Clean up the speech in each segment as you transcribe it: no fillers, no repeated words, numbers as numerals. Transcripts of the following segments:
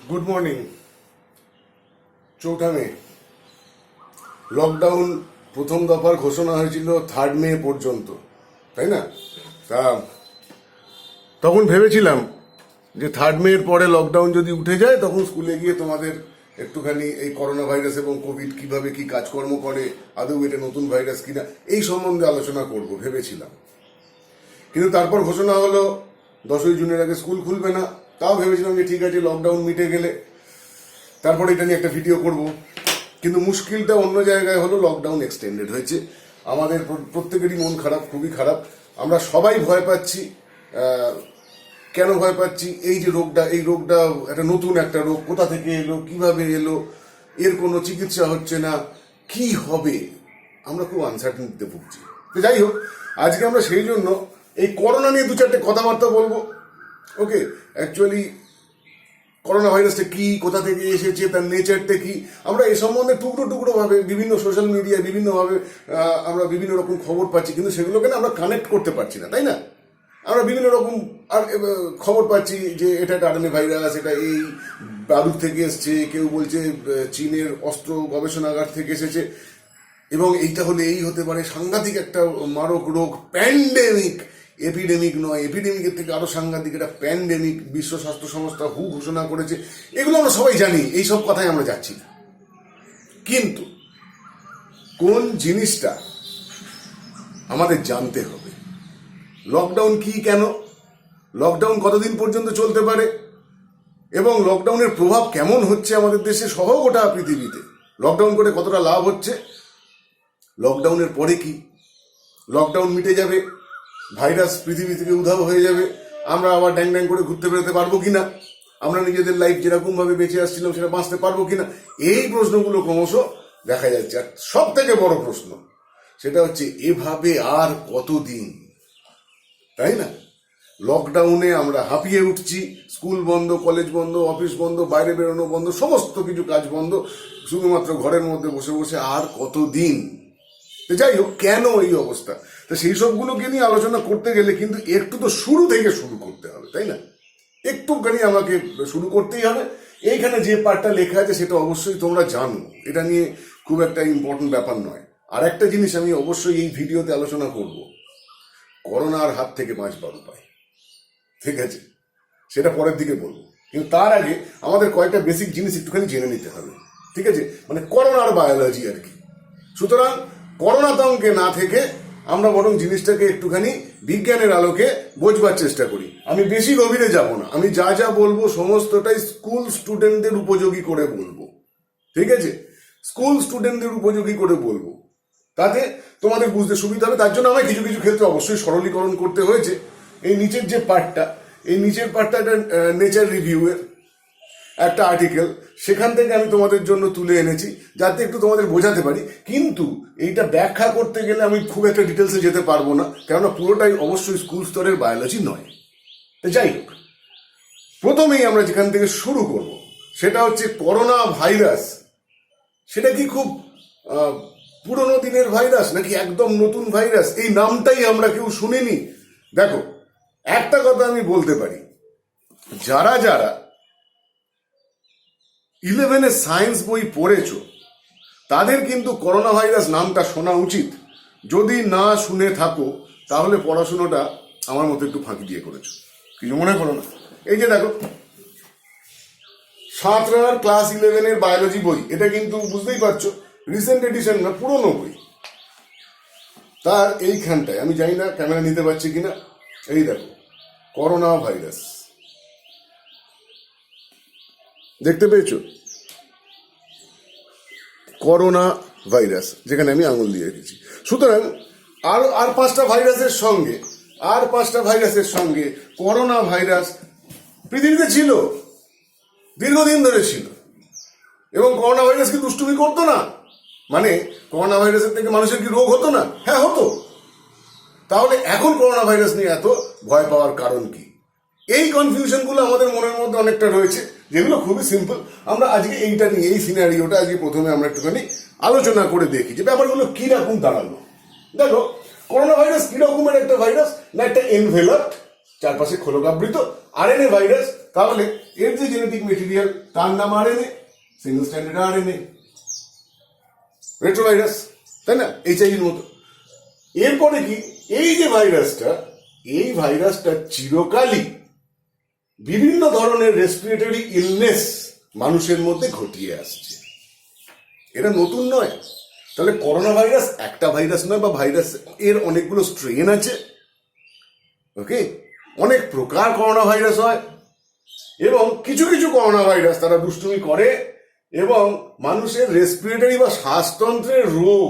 Good morning. 4 মে lockdown প্রথম দফার ঘোষণা হয়েছিল 3 মে পর্যন্ত, তাই না? তা তখন ভেবেছিলাম যে 3 মের পরে লকডাউন যদি উঠে যায় তখন স্কুলে গিয়ে তোমাদের একটুখানি এই করোনা ভাইরাস এবং কোভিড কিভাবে কি কাজকর্ম করে, আদৌ এটা নতুন ভাইরাস কিনা, এই সম্বন্ধে আলোচনা করব ভেবেছিলাম। কিন্তু তারপর ঘোষণা হলো 10ই জুনের আগে স্কুল খুলবে না। তাও ভেবেছিলাম যে ঠিক আছে, লকডাউন মিটে গেলে তারপরে এটা নিয়ে একটা ভিডিও করব। কিন্তু মুশকিলটা অন্য জায়গায় হলো, লকডাউন এক্সটেন্ডেড হয়েছে। আমাদের প্রত্যেকেরই মন খারাপ, খুবই খারাপ। আমরা সবাই ভয় পাচ্ছি। কেন ভয় পাচ্ছি? এই যে রোগটা, এই রোগটা একটা নতুন একটা রোগ, কোথা থেকে এলো, কিভাবে এলো, এর কোনো চিকিৎসা হচ্ছে না, কি হবে, আমরা খুব আনসার্টেনিটিতে ভুগছি। তো যাই হোক, আজকে আমরা সেই জন্য এই করোনা নিয়ে 2-4টে কথাবার্তা বলবো। ওকে, অ্যাকচুয়ালি করোনা ভাইরাসটা কি, কোথা থেকে এসেছে, তার নেচারটা কি, আমরা এই সম্বন্ধে টুকরো টুকরো ভাবে বিভিন্ন সোশ্যাল মিডিয়ায় বিভিন্নভাবে আমরা বিভিন্ন রকম খবর পাচ্ছি, কিন্তু সেগুলোকে না আমরা কানেক্ট করতে পারছি না, তাই না? আমরা বিভিন্ন রকম আর খবর পাচ্ছি যে এটা একটা আরএনএ ভাইরাস, এটা এই বাদুর থেকে এসছে, কেউ বলছে চীনের অস্ত্র গবেষণাগার থেকে এসেছে, এবং এইটা হলে এই হতে পারে সাংঘাতিক একটা মারক রোগ, প্যান্ডেমিক। এপিডেমিক নয়, এপিডেমিকের থেকে আরো সাংঘাতিক এটা প্যান্ডেমিক, বিশ্ব স্বাস্থ্য সংস্থা হু ঘোষণা করেছে। এগুলো আমরা সবাই জানি, এইসব কথাই আমরা যাচ্ছি না। কিন্তু কোন জিনিসটা আমাদের জানতে হবে, লকডাউন কি, কেন লকডাউন, কতদিন পর্যন্ত চলতে পারে, এবং লকডাউনের প্রভাব কেমন হচ্ছে আমাদের দেশে সহ গোটা পৃথিবীতে, লকডাউন করে কতটা লাভ হচ্ছে, লকডাউনের পরে কি, লকডাউন মিটে যাবে, ভাইরাস পৃথিবী থেকে উধাও হয়ে যাবে, আমরা আবার ড্যাং ড্যাং করে ঘুরতে বেরোতে পারবো কিনা, আমরা নিজেদের লাইফ যেরকম ভাবে বেঁচে আসছিলাম সেটা বাঁচতে পারবো কিনা, এই প্রশ্নগুলো ক্রমশ দেখা যাচ্ছে। আর সব থেকে বড় প্রশ্ন সেটা হচ্ছে, এভাবে আর কতদিন, তাই না? লকডাউনে আমরা হাঁপিয়ে উঠছি, স্কুল বন্ধ, কলেজ বন্ধ, অফিস বন্ধ, বাইরে বেরোনো বন্ধ, সমস্ত কিছু কাজ বন্ধ, শুধুমাত্র ঘরের মধ্যে বসে বসে আর কতদিন। যাই হোক, কেন এই অবস্থা, তো সেই সবগুলোকে নিয়ে আলোচনা করতে গেলে কিন্তু একটু তো শুরু থেকে শুরু করতে হবে, তাই না? একটুখানি আমাকে শুরু করতেই হবে। এইখানে যে পার্টটা লেখা আছে সেটা অবশ্যই তোমরা জানো, এটা নিয়ে খুব একটা ইম্পর্টেন্ট ব্যাপার নয়। আর একটা জিনিস আমি অবশ্যই এই ভিডিওতে আলোচনা করব, করোনার হাত থেকে বাঁচবার উপায়, ঠিক আছে? সেটা পরের দিকে বলবো, কিন্তু তার আগে আমাদের কয়েকটা বেসিক জিনিস একটুখানি জেনে নিতে হবে, ঠিক আছে? মানে করোনার বায়োলজি আর কি। সুতরাং করোনা তঙ্কে না থেকে আমরা বরং জিনিসটাকে একটুখানি বিজ্ঞানের আলোকে বোঝবার চেষ্টা করি। আমি বেশি গভীরে যাব না, আমি যা যা বলবো সমস্তটাই স্কুল স্টুডেন্টদের উপযোগী করে বলবো, ঠিক আছে? স্কুল স্টুডেন্টদের উপযোগী করে বলবো, তাতে তোমাদের বুঝতে সুবিধা হবে। তার জন্য আমায় কিছু কিছু ক্ষেত্রে অবশ্যই সরলীকরণ করতে হয়েছে। এই নিচের যে পার্টটা, এই নিচের পার্টটা একটা নেচার রিভিউয়ের একটা আর্টিকেল, সেখান থেকে আমি তোমাদের জন্য তুলে এনেছি যাতে একটু তোমাদের বোঝাতে পারি। কিন্তু এইটা ব্যাখ্যা করতে গেলে আমি খুব একটা ডিটেলসে যেতে পারবো না, কেননা পুরোটাই অবশ্যই স্কুল স্তরের বায়োলজি নয়। তো যাই হোক, প্রথমেই আমরা যেখান থেকে শুরু করব সেটা হচ্ছে করোনা ভাইরাস। সেটা কি খুব পুরনো দিনের ভাইরাস নাকি একদম নতুন ভাইরাস? এই নামটাই আমরা কেউ শুনিনি। দেখো, একটা কথা আমি বলতে পারি, যারা যারা 11-এ সায়েন্স বই পড়েছো তাদের কিন্তু করোনা ভাইরাস নামটা শোনা উচিত। যদি না শুনে থাকো তাহলে পড়াশুনোটা আমার মতো একটু ফাঁকি দিয়ে করেছো, কিছু মনে করো না। এই যে দেখো, সাঁতরার ক্লাস 11-এর বায়োলজি বই, এটা কিন্তু বুঝতেই পারছো রিসেন্ট এডিশন না, পুরনো বই। তার এইখানটায় আমি জানি না ক্যামেরা নিতে পারছি কিনা, এই দেখো করোনা ভাইরাস, দেখতে পেয়েছো? করোনা ভাইরাস, যেখানে আমি আঙুল দিয়ে রেখেছি। সুতরাং আর পাঁচটা ভাইরাসের সঙ্গে করোনা ভাইরাস পৃথিবীতে ছিল, দীর্ঘদিন ধরে ছিল। এবং করোনা ভাইরাস কি দুষ্টুমি করতো না? মানে করোনা ভাইরাসের থেকে মানুষের কি রোগ হতো না? হ্যাঁ, হতো। তাহলে এখন করোনা ভাইরাস নিয়ে এত ভয় পাওয়ার কারণ কি? এই কনফিউশনগুলো আমাদের মনের মধ্যে অনেকটা রয়েছে, যেগুলো খুবই সিম্পল। আমরা আজকে এইটা নিয়ে, এই সিনারিওটা আজকে প্রথমে আমরা একটুখানি আলোচনা করে দেখি যে ব্যাপারগুলো কিরকম দাঁড়ালো। দেখো, করোনা ভাইরাস কিরকমের একটা ভাইরাস না, একটা এনভেলপ, চারপাশে খোলকাবৃত আরএনএ ভাইরাস, তাহলে এর যে জেনেটিক মেটেরিয়াল তার নাম RNA, single standard RNA, retrovirus, তাই না, এইচআইভির মতো। এরপরে কি, এই যে ভাইরাসটা, এই ভাইরাসটা চিরকালই বিভিন্ন ধরনের রেসপিরেটরি ইলনেস মানুষের মধ্যে ঘটিয়ে আসছে। এটা নতুন নয়। তাহলে করোনা ভাইরাস একটা ভাইরাস নয়, বা ভাইরাস এর অনেকগুলো স্ট্রেন আছে। ওকে, অনেক প্রকার করোনা ভাইরাস হয়, এবং কিছু কিছু করোনা ভাইরাস তারা দুষ্টুমি করে এবং মানুষের রেসপিরেটরি বা শ্বাসতন্ত্রের রোগ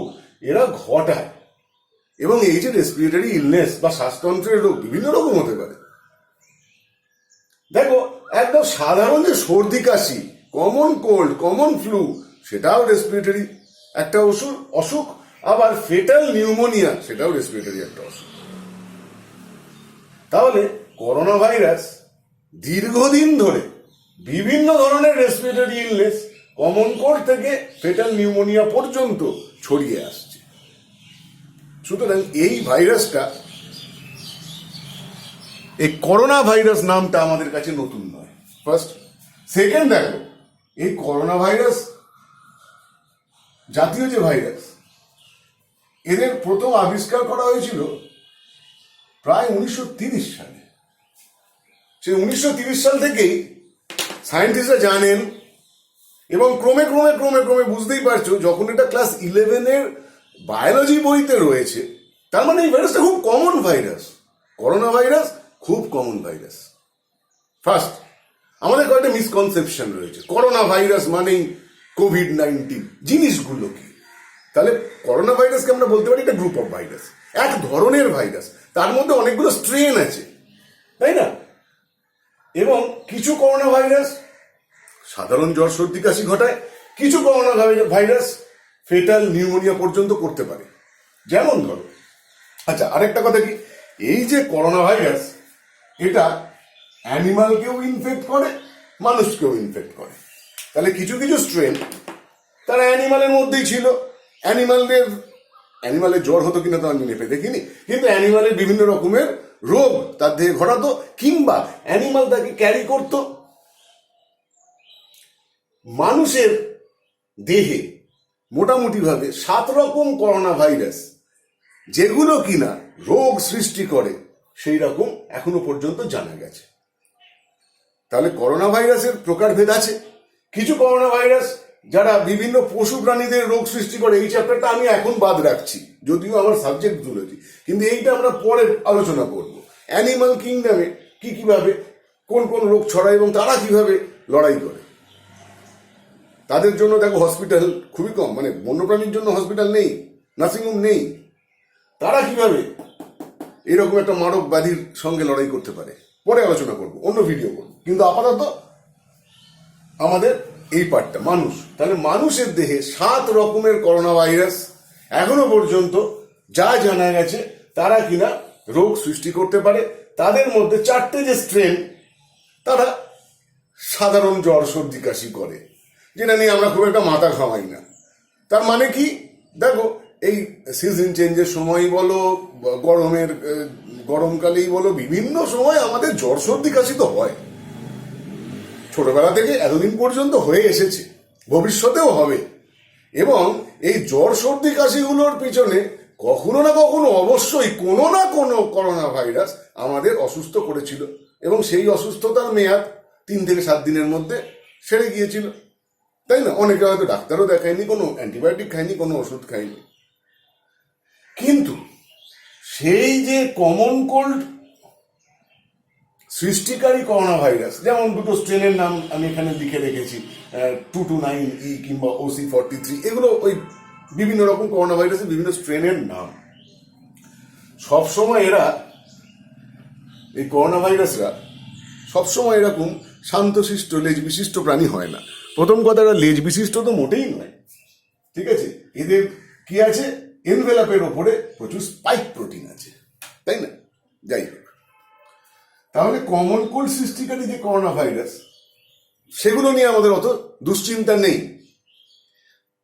এরা ঘটায়। এবং এই যে রেসপিরেটরি ইলনেস বা শ্বাসতন্ত্রের রোগ বিভিন্ন রকম হতে পারে। দেখো, একদম সাধারণ যে সর্দি কাশি, কমন কোল্ড, কমন ফ্লু, সেটাও রেসপিরেটরি একটা অসুখ। আবার ফেটাল নিউমোনিয়া, সেটাও রেসপিরেটরি একটা অসুখ। তাহলে করোনা ভাইরাস দীর্ঘদিন ধরে বিভিন্ন ধরনের রেসপিরেটরি ইলনেস, কমন কোল্ড থেকে ফেটাল নিউমোনিয়া পর্যন্ত ছড়িয়ে আসছে। সুতরাং এই ভাইরাসটা, এই করোনা ভাইরাস নামটা আমাদের কাছে নতুন নয়, ফার্স্ট। সেকেন্ড, দেখো, এই করোনা ভাইরাস জাতীয় যে ভাইরাস, এদের প্রথম আবিষ্কার করা হয়েছিল প্রায় 1930 সালে। সেই 1930 সাল থেকেই সায়েন্টিস্টরা জানেন, এবং ক্রমে ক্রমে ক্রমে ক্রমে বুঝতেই পারছো, যখন এটা ক্লাস 11-এর বায়োলজি বইতে রয়েছে, তার মানে এই ভাইরাসটা খুব কমন ভাইরাস। করোনা ভাইরাস খুব কমন ভাইরাস। ফার্স্ট, আমাদের কয়েকটা মিসকনসেপশন রয়েছে। করোনা ভাইরাস মানেই কোভিড-19, জিনিসগুলো কি? তাহলে করোনা ভাইরাসকে আমরা বলতে পারি একটা গ্রুপ অফ ভাইরাস, এক ধরনের ভাইরাস, তার মধ্যে অনেকগুলো স্ট্রেন আছে, তাই না? এবং কিছু করোনা ভাইরাস সাধারণ জ্বর সর্দি কাশি ঘটায়, কিছু করোনা ভাইরাস ফেটাল নিউমোনিয়া পর্যন্ত করতে পারে। যেমন ধরো, আচ্ছা, আরেকটা কথা কি, এই যে করোনা ভাইরাস, এটা অ্যানিমালকেও ইনফেক্ট করে, মানুষকেও ইনফেক্ট করে। তাহলে কিছু কিছু স্ট্রেন তারা অ্যানিমালের মধ্যেই ছিল। অ্যানিমালের জ্বর হতো কিনা তো আমি নেপে দেখিনি, কিন্তু অ্যানিমালের বিভিন্ন রকমের রোগ তার দেহে ঘটাতো, কিংবা অ্যানিমাল তাকে ক্যারি করতো। মানুষের দেহে মোটামুটি ভাবে 7 রকম করোনা ভাইরাস, যেগুলো কিনা রোগ সৃষ্টি করে, সেই রকম এখনো পর্যন্ত জানা গেছে। তাহলে করোনা ভাইরাসের প্রকারভেদ আছে। কিছু করোনা ভাইরাস যারা বিভিন্ন পশু প্রাণীদের রোগ সৃষ্টি করে, এই চ্যাপ্টারটা আমি এখন বাদ রাখছি, যদিও আমার সাবজেক্ট জুলজি, কিন্তু এইটা আমরা পরে আলোচনা করব। অ্যানিমাল কিংডমে কিভাবে কোন কোন রোগ ছড়ায় এবং তারা কিভাবে লড়াই করে। তাদের জন্য দেখো হসপিটাল খুবই কম, মানে বন্যপ্রাণীর জন্য হসপিটাল নেই, নার্সিংহোম নেই। তারা কিভাবে এরকম একটা মারক ব্যাধির সঙ্গে লড়াই করতে পারে, পরে আলোচনা করব, অন্য ভিডিও করব। কিন্তু আপাতত আমাদের এই পার্টটা মানুষ। তাহলে মানুষের দেহে 7 রকমের করোনা ভাইরাস এখনো পর্যন্ত যা জানা গেছে তারা কিনা রোগ সৃষ্টি করতে পারে। তাদের মধ্যে 4টে যে স্ট্রেন, তারা সাধারণ জ্বর সর্দি কাশি করে, যেটা নিয়ে আমরা খুব একটা মাথা ঘামাই না। তার মানে কি, দেখো, এই সিজন চেঞ্জের সময় বলো, গরমকালেই বলো, বিভিন্ন সময় আমাদের জ্বর সর্দি কাশি তো হয়। ছোটবেলা থেকে এতদিন পর্যন্ত হয়ে এসেছে, ভবিষ্যতেও হবে। এবং এই জ্বর সর্দি কাশিগুলোর পিছনে কখনো না কখনো অবশ্যই কোনো না কোনো করোনা ভাইরাস আমাদের অসুস্থ করেছিল, এবং সেই অসুস্থতার মেয়াদ 3 থেকে 7 দিনের মধ্যে সেরে গিয়েছিল, তাই না? অনেকে হয়তো ডাক্তারও দেখায়নি, কোনো অ্যান্টিবায়োটিক খায়নি, কোনো ওষুধ খায়নি। কিন্তু সেই যে কমন কোল্ড সৃষ্টিকারী করোনা ভাইরাস, যেমন দুটো স্ট্রেনের নাম আমি এখানে লিখে রেখেছি, 229E কিংবা OC43, এগুলো ওই বিভিন্ন রকম করোনা ভাইরাসের বিভিন্ন স্ট্রেনের নাম। সবসময় এই করোনা ভাইরাসরা সবসময় এরকম শান্তশিষ্ট লেজ বিশিষ্ট প্রাণী হয় না। প্রথম কথা, লেজ বিশিষ্ট তো মোটেই নয়, ঠিক আছে? এদের কি আছে, এনভেলাপের ওপরে প্রচুর স্পাইক প্রোটিন আছে, তাই না? যাই হোক, তাহলে কমন কোল্ড সৃষ্টিকারী যে করোনা ভাইরাস, সেগুলো নিয়ে আমাদের অত দুশ্চিন্তা নেই।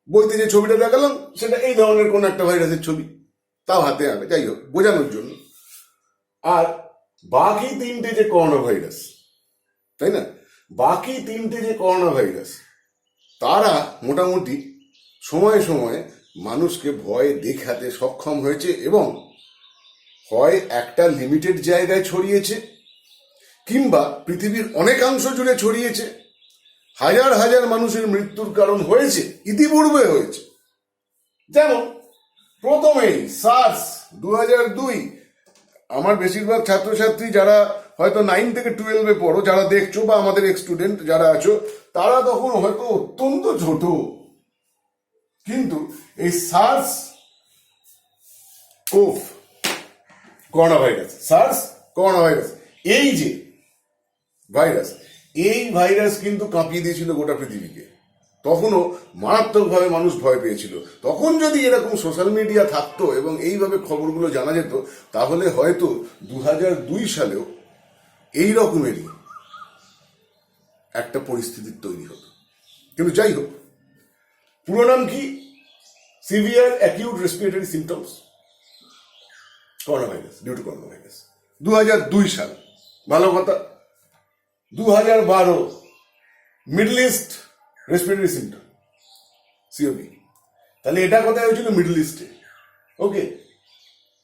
বইতে যে ছবিটা দেখালাম সেটা এই ধরনের কোন একটা ভাইরাসের ছবি, তাও হাতে আনে, যাই হোক, বোঝানোর জন্য। আর বাকি তিনটে যে করোনা ভাইরাস, তাই না, বাকি তিনটে যে করোনা ভাইরাস, তারা মোটামুটি সময়ে সময়ে মানুষকে ভয় দেখাতে সক্ষম হয়েছে এবং হয় একটা লিমিটেড জায়গায় ছড়িয়েছে কিংবা পৃথিবীর অনেকাংশ জুড়ে ছড়িয়েছে। হাজার হাজার মানুষের মৃত্যুর কারণ হয়েছে, ইতিপূর্বে হয়েছে। যেমন প্রথমেই সার্স 2002, আমার বেশিরভাগ ছাত্রছাত্রী যারা হয়তো 9 থেকে 12-এ পড়ো, যারা দেখছো বা আমাদের এক্স স্টুডেন্ট যারা আছো, তারা তখন হয়তো অত্যন্ত ছোট, কিন্তু এই SARS CoV corona virus, SARS corona virus, এই যে ভাইরাস, এই ভাইরাস কিন্তু কাঁপিয়ে দিয়েছিল গোটা পৃথিবীকে। তখনও মারাত্মকভাবে মানুষ ভয় পেয়েছিল। তখন যদি এরকম সোশ্যাল মিডিয়া থাকতো এবং এইভাবে খবরগুলো জানা যেত, তাহলে হয়তো 2002 সালেও এই রকমেরই একটা পরিস্থিতির তৈরি হতো। কিন্তু যাই হোক, পুরো নাম কি? Severe acute respiratory symptoms corona virus, due to corona virus. 2002 সাল, ভালো কথা। 2012 মিডল ইস্ট রেসপিরেটরি সিমটম, সিওপি। তাহলে এটা কোথায় হয়েছিল? মিডল ইস্টে। ওকে।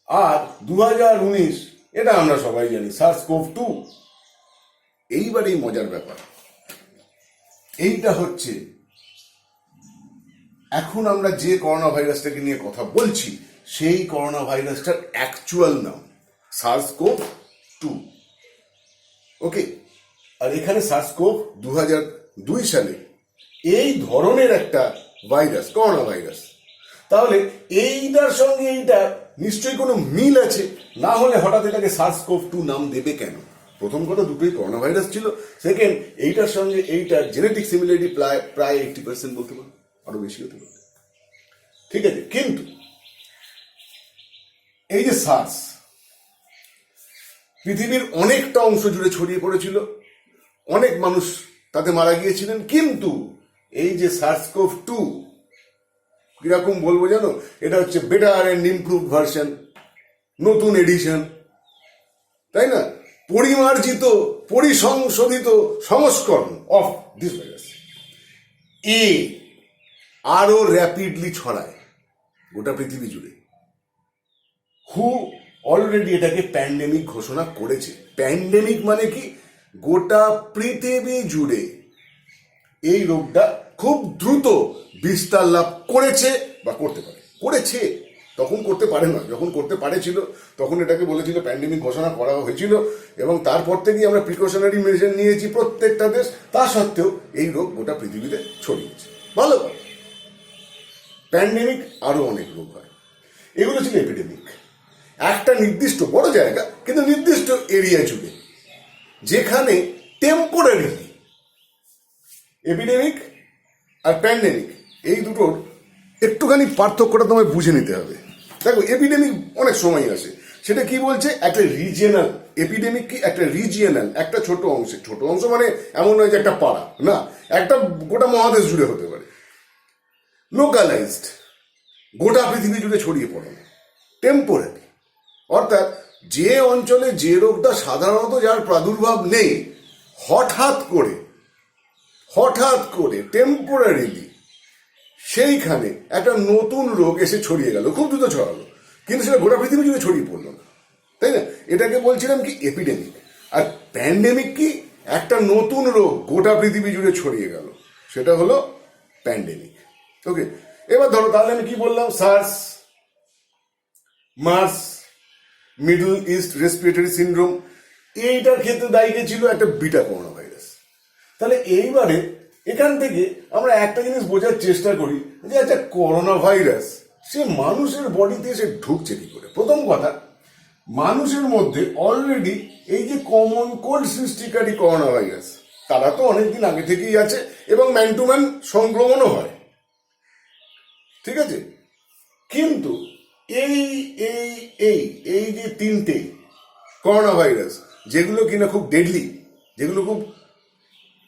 আর 2019, এটা আমরা সবাই জানি, SARS-CoV-2। এইবার এই মজার ব্যাপার, এইটা হচ্ছে এখন আমরা যে করোনা ভাইরাসটাকে নিয়ে কথা বলছি, সেই করোনা ভাইরাসটার অ্যাকচুয়াল নাম SARS-CoV-2। ওকে। আর এখানে SARS-CoV 2002 সালে এই ধরনের একটা ভাইরাস, করোনা ভাইরাস। তাহলে এইটার সঙ্গে এইটা নিশ্চয়ই কোনো মিল আছে, না হলে হঠাৎ এটাকে SARS-CoV-2 নাম দেবে কেন? প্রথম কথা, দুটোই করোনা ভাইরাস ছিল। সেকেন্ড, এইটার সঙ্গে এইটার জেনেটিক সিমিলারিটি প্রায় 80% বলতে পারো, আরো বেশি হতে পারে। ঠিক আছে, কিন্তু এই যে সার্স পৃথিবীর অনেকটা অংশ জুড়ে ছড়িয়ে পড়েছিল, অনেক মানুষ তাতে মারা গিয়েছিলেন। কিন্তু এই যে SARS-CoV-2, কিরকম বলবো জানো, এটা হচ্ছে বেটার অ্যান্ড ইমপ্রুভ ভার্সন, নতুন এডিশন, তাই না, পরিমার্জিত, পরিসংশোধিত সংস্করণ অফ দিস ভাইরাস। আরো র্যাপিডলি ছড়ায় গোটা পৃথিবী জুড়ে। হু অলরেডি এটাকে প্যান্ডেমিক ঘোষণা করেছে। প্যান্ডেমিক মানে কি? গোটা পৃথিবী জুড়ে এই রোগটা খুব দ্রুত বিস্তার লাভ করেছে বা করতে পারে। করেছে, তখন করতে পারে না, যখন করতে পারেছিল তখন এটাকে বলেছিল, প্যান্ডেমিক ঘোষণা করা হয়েছিল এবং তারপর থেকেই আমরা প্রিকশনারি মেজার নিয়েছি প্রত্যেকটা দেশ। তা সত্ত্বেও এই রোগ গোটা পৃথিবীতে ছড়িয়েছে। ভালো, প্যান্ডেমিক আরো অনেক রোগ হয়, এগুলো ছিল এপিডেমিক। একটা নির্দিষ্ট বড় জায়গা, কিন্তু নির্দিষ্ট এরিয়া জুড়ে, যেখানে টেম্পোরারিলি। এপিডেমিক আর প্যান্ডেমিক, এই দুটোর একটুখানি পার্থক্যটা তোমায় বুঝে নিতে হবে। দেখো, এপিডেমিক অনেক সময় আসে, সেটা কি বলছে, একটা রিজিয়নাল এপিডেমিক। কি? একটা রিজিয়নাল, একটা ছোট অংশে। ছোট অংশ মানে এমন নয় যে একটা পাড়া, না, একটা গোটা মহাদেশ জুড়ে হতে পারে। লোকালাইজড, গোটা পৃথিবী জুড়ে ছড়িয়ে পড়ে। টেম্পোরারি, অর্থাৎ যে অঞ্চলে যে রোগটা সাধারণত যার প্রাদুর্ভাব নেই, হঠাৎ করে টেম্পোরারিলি সেইখানে একটা নতুন রোগ এসে ছড়িয়ে গেল, খুব দ্রুত ছড়ালো, কিন্তু সেটা গোটা পৃথিবী জুড়ে ছড়িয়ে পড়লো না, তাই না? এটাকে বলছিলাম কি, এপিডেমিক। আর প্যান্ডেমিক কি? একটা নতুন রোগ গোটা পৃথিবী জুড়ে ছড়িয়ে গেল, সেটা হলো প্যান্ডেমিক। ওকে, এবার ধরো, তাহলে আমি কি বললাম? SARS, MERS, middle east respiratory syndrome, এইটার ক্ষেত্রে দায়ী ছিল একটা বিটা করোনা ভাইরাস। তাহলে এইবারে এখান থেকে আমরা একটা জিনিস বোঝার চেষ্টা করি যে একটা করোনা ভাইরাস সে মানুষের বডিতে এসে ঢুকছে কি করে। প্রথম কথা, মানুষের মধ্যে অলরেডি এই যে কমন কোল্ড সৃষ্টিকারী করোনা ভাইরাস, তারা তো অনেকদিন আগে থেকেই আছে এবং ম্যান টু ম্যান সংক্রমণও হয়, ঠিক আছে? কিন্তু এই এই এই এই যে তিনটে করোনা ভাইরাস, যেগুলো কিনা খুব ডেডলি, যেগুলো খুব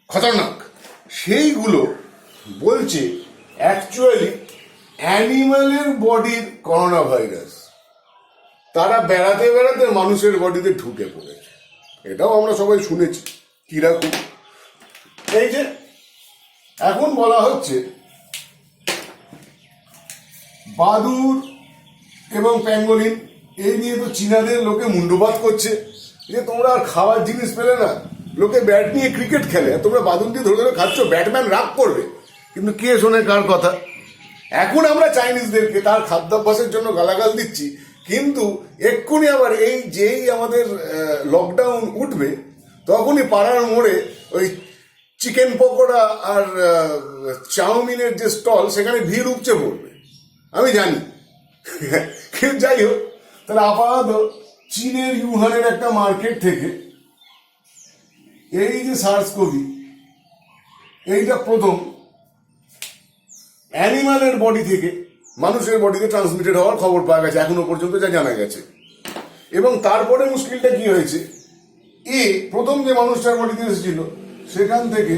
খতরনাক, সেইগুলো বলছে অ্যাকচুয়ালি অ্যানিমালের বডির করোনা ভাইরাস। তারা বেড়াতে বেড়াতে মানুষের বডিতে ঢুকে পড়েছে। এটাও আমরা সবাই শুনেছি কিরকম। এই যে এখন বলা হচ্ছে বাদুর এবং প্যাঙ্গোলিন এই নিয়ে তো চীনাদের লোকে মুন্ডুপাত করছে যে তোমরা আর খাওয়ার জিনিস পেলে না, লোকে ব্যাট নিয়ে ক্রিকেট খেলে, তোমরা বাদুর দিয়ে ধরে ধরে খাচ্ছ, ব্যাটম্যান রাগ করবে। কিন্তু কে শোনে কার কথা? এখন আমরা চাইনিজদেরকে তার খাদ্যাভ্যাসের জন্য গালাগাল দিচ্ছি, কিন্তু এক্ষুনি আবার এই যেই আমাদের লকডাউন উঠবে তখনই পাড়ার মোড়ে ওই চিকেন পকোড়া আর চাউমিনের যে স্টল সেখানে ভিড় উপচে পড়বে, আমি জানি। কিন্তু যাই হোক, তাহলে আপাতত চীনের ইউহানের একটা মার্কেট থেকে এই যে সার্স-কোভি এইটা প্রথম অ্যানিমালের বডি থেকে মানুষের বডিতে ট্রান্সমিটেড হওয়ার খবর পাওয়া গেছে এখনো পর্যন্ত যা জানা গেছে। এবং তারপরে মুশকিলটা কি হয়েছে, প্রথম যে মানুষটার বডিতে এসেছিল সেখান থেকে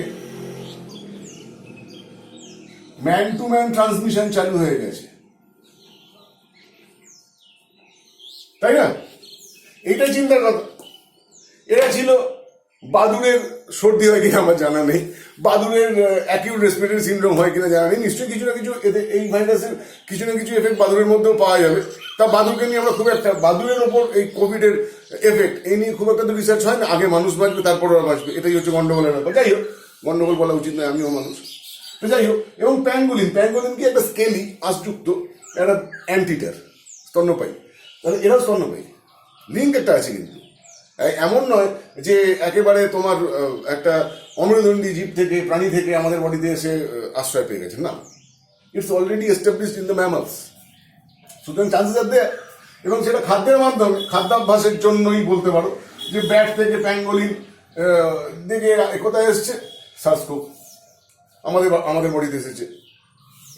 ম্যান টু ম্যান ট্রান্সমিশন চালু হয়ে গেছে, তাই না? এইটা চিন্তার কথা। এরা ছিল বাদুড়ের সর্দি হয় কিনা আমার জানা নেই, বাদুড়ের অ্যাকিউট রেসপিরেটরি সিনড্রোম হয় কিনা জানা নেই, নিশ্চয়ই কিছু না কিছু এতে এই ভাইরাসের কিছু না কিছু এফেক্ট বাদুড়ের মধ্যেও পাওয়া যাবে। তা বাদুড়কে নিয়ে আমরা খুব একটা, বাদুড়ের ওপর এই কোভিডের এফেক্ট এই নিয়ে খুব একটা তো রিসার্চ হয় না, আগে মানুষ বাঁচবে তারপর ওরা বাঁচবে, এটাই হচ্ছে গন্ডগোলের ব্যাপার। যাই হোক, গন্ডগোল বলা উচিত নয়, আমিও মানুষ। তো যাই হোক, এবং প্যাঙ্গোলিন কি একটা স্কেলি আঁশযুক্ত একটা অ্যান্টিটার, স্তন্যপায়ী, তাহলে এরাও স্তন্যপায়ী, লিঙ্ক একটা আছে। কিন্তু এমন নয় যে একেবারে তোমার একটা অমেরুদণ্ডী জীব থেকে, প্রাণী থেকে আমাদের বডিতে এসে আশ্রয় পেয়ে গেছে, না, it's already established in the mammals. সুতরাং চান্সেস আর দেয়ার, এবং সেটা খাদ্যের মাধ্যমে, খাদ্যাভ্যাসের জন্যই বলতে পারো যে ব্যাট থেকে প্যাঙ্গোলিন দিকে কোথায় এসছে, সার্স-কোভ আমাদের বডিতে এসেছে।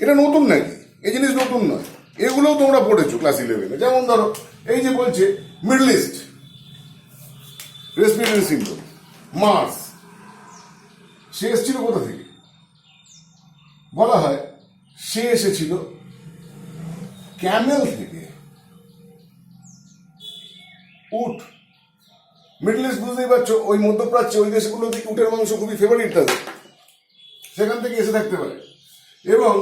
এটা নতুন নাকি? এই জিনিস নতুন নয়, এগুলোও তোমরা পড়েছো ক্লাস 11-এ। যেমন ধরো এই যে বলছে middle east respiratory syndrome, MERS, সে এসেছিল কোথা থেকে? বলা হয় সে এসেছিল ক্যামেল থেকে। উট, মিডল ইস্ট বুঝতেই পারছো, ওই মধ্যপ্রাচ্যে ওই দেশগুলোতে উটের মাংস খুবই ফেভারিট তাদের, সেখান থেকে এসে থাকতে পারে। এবং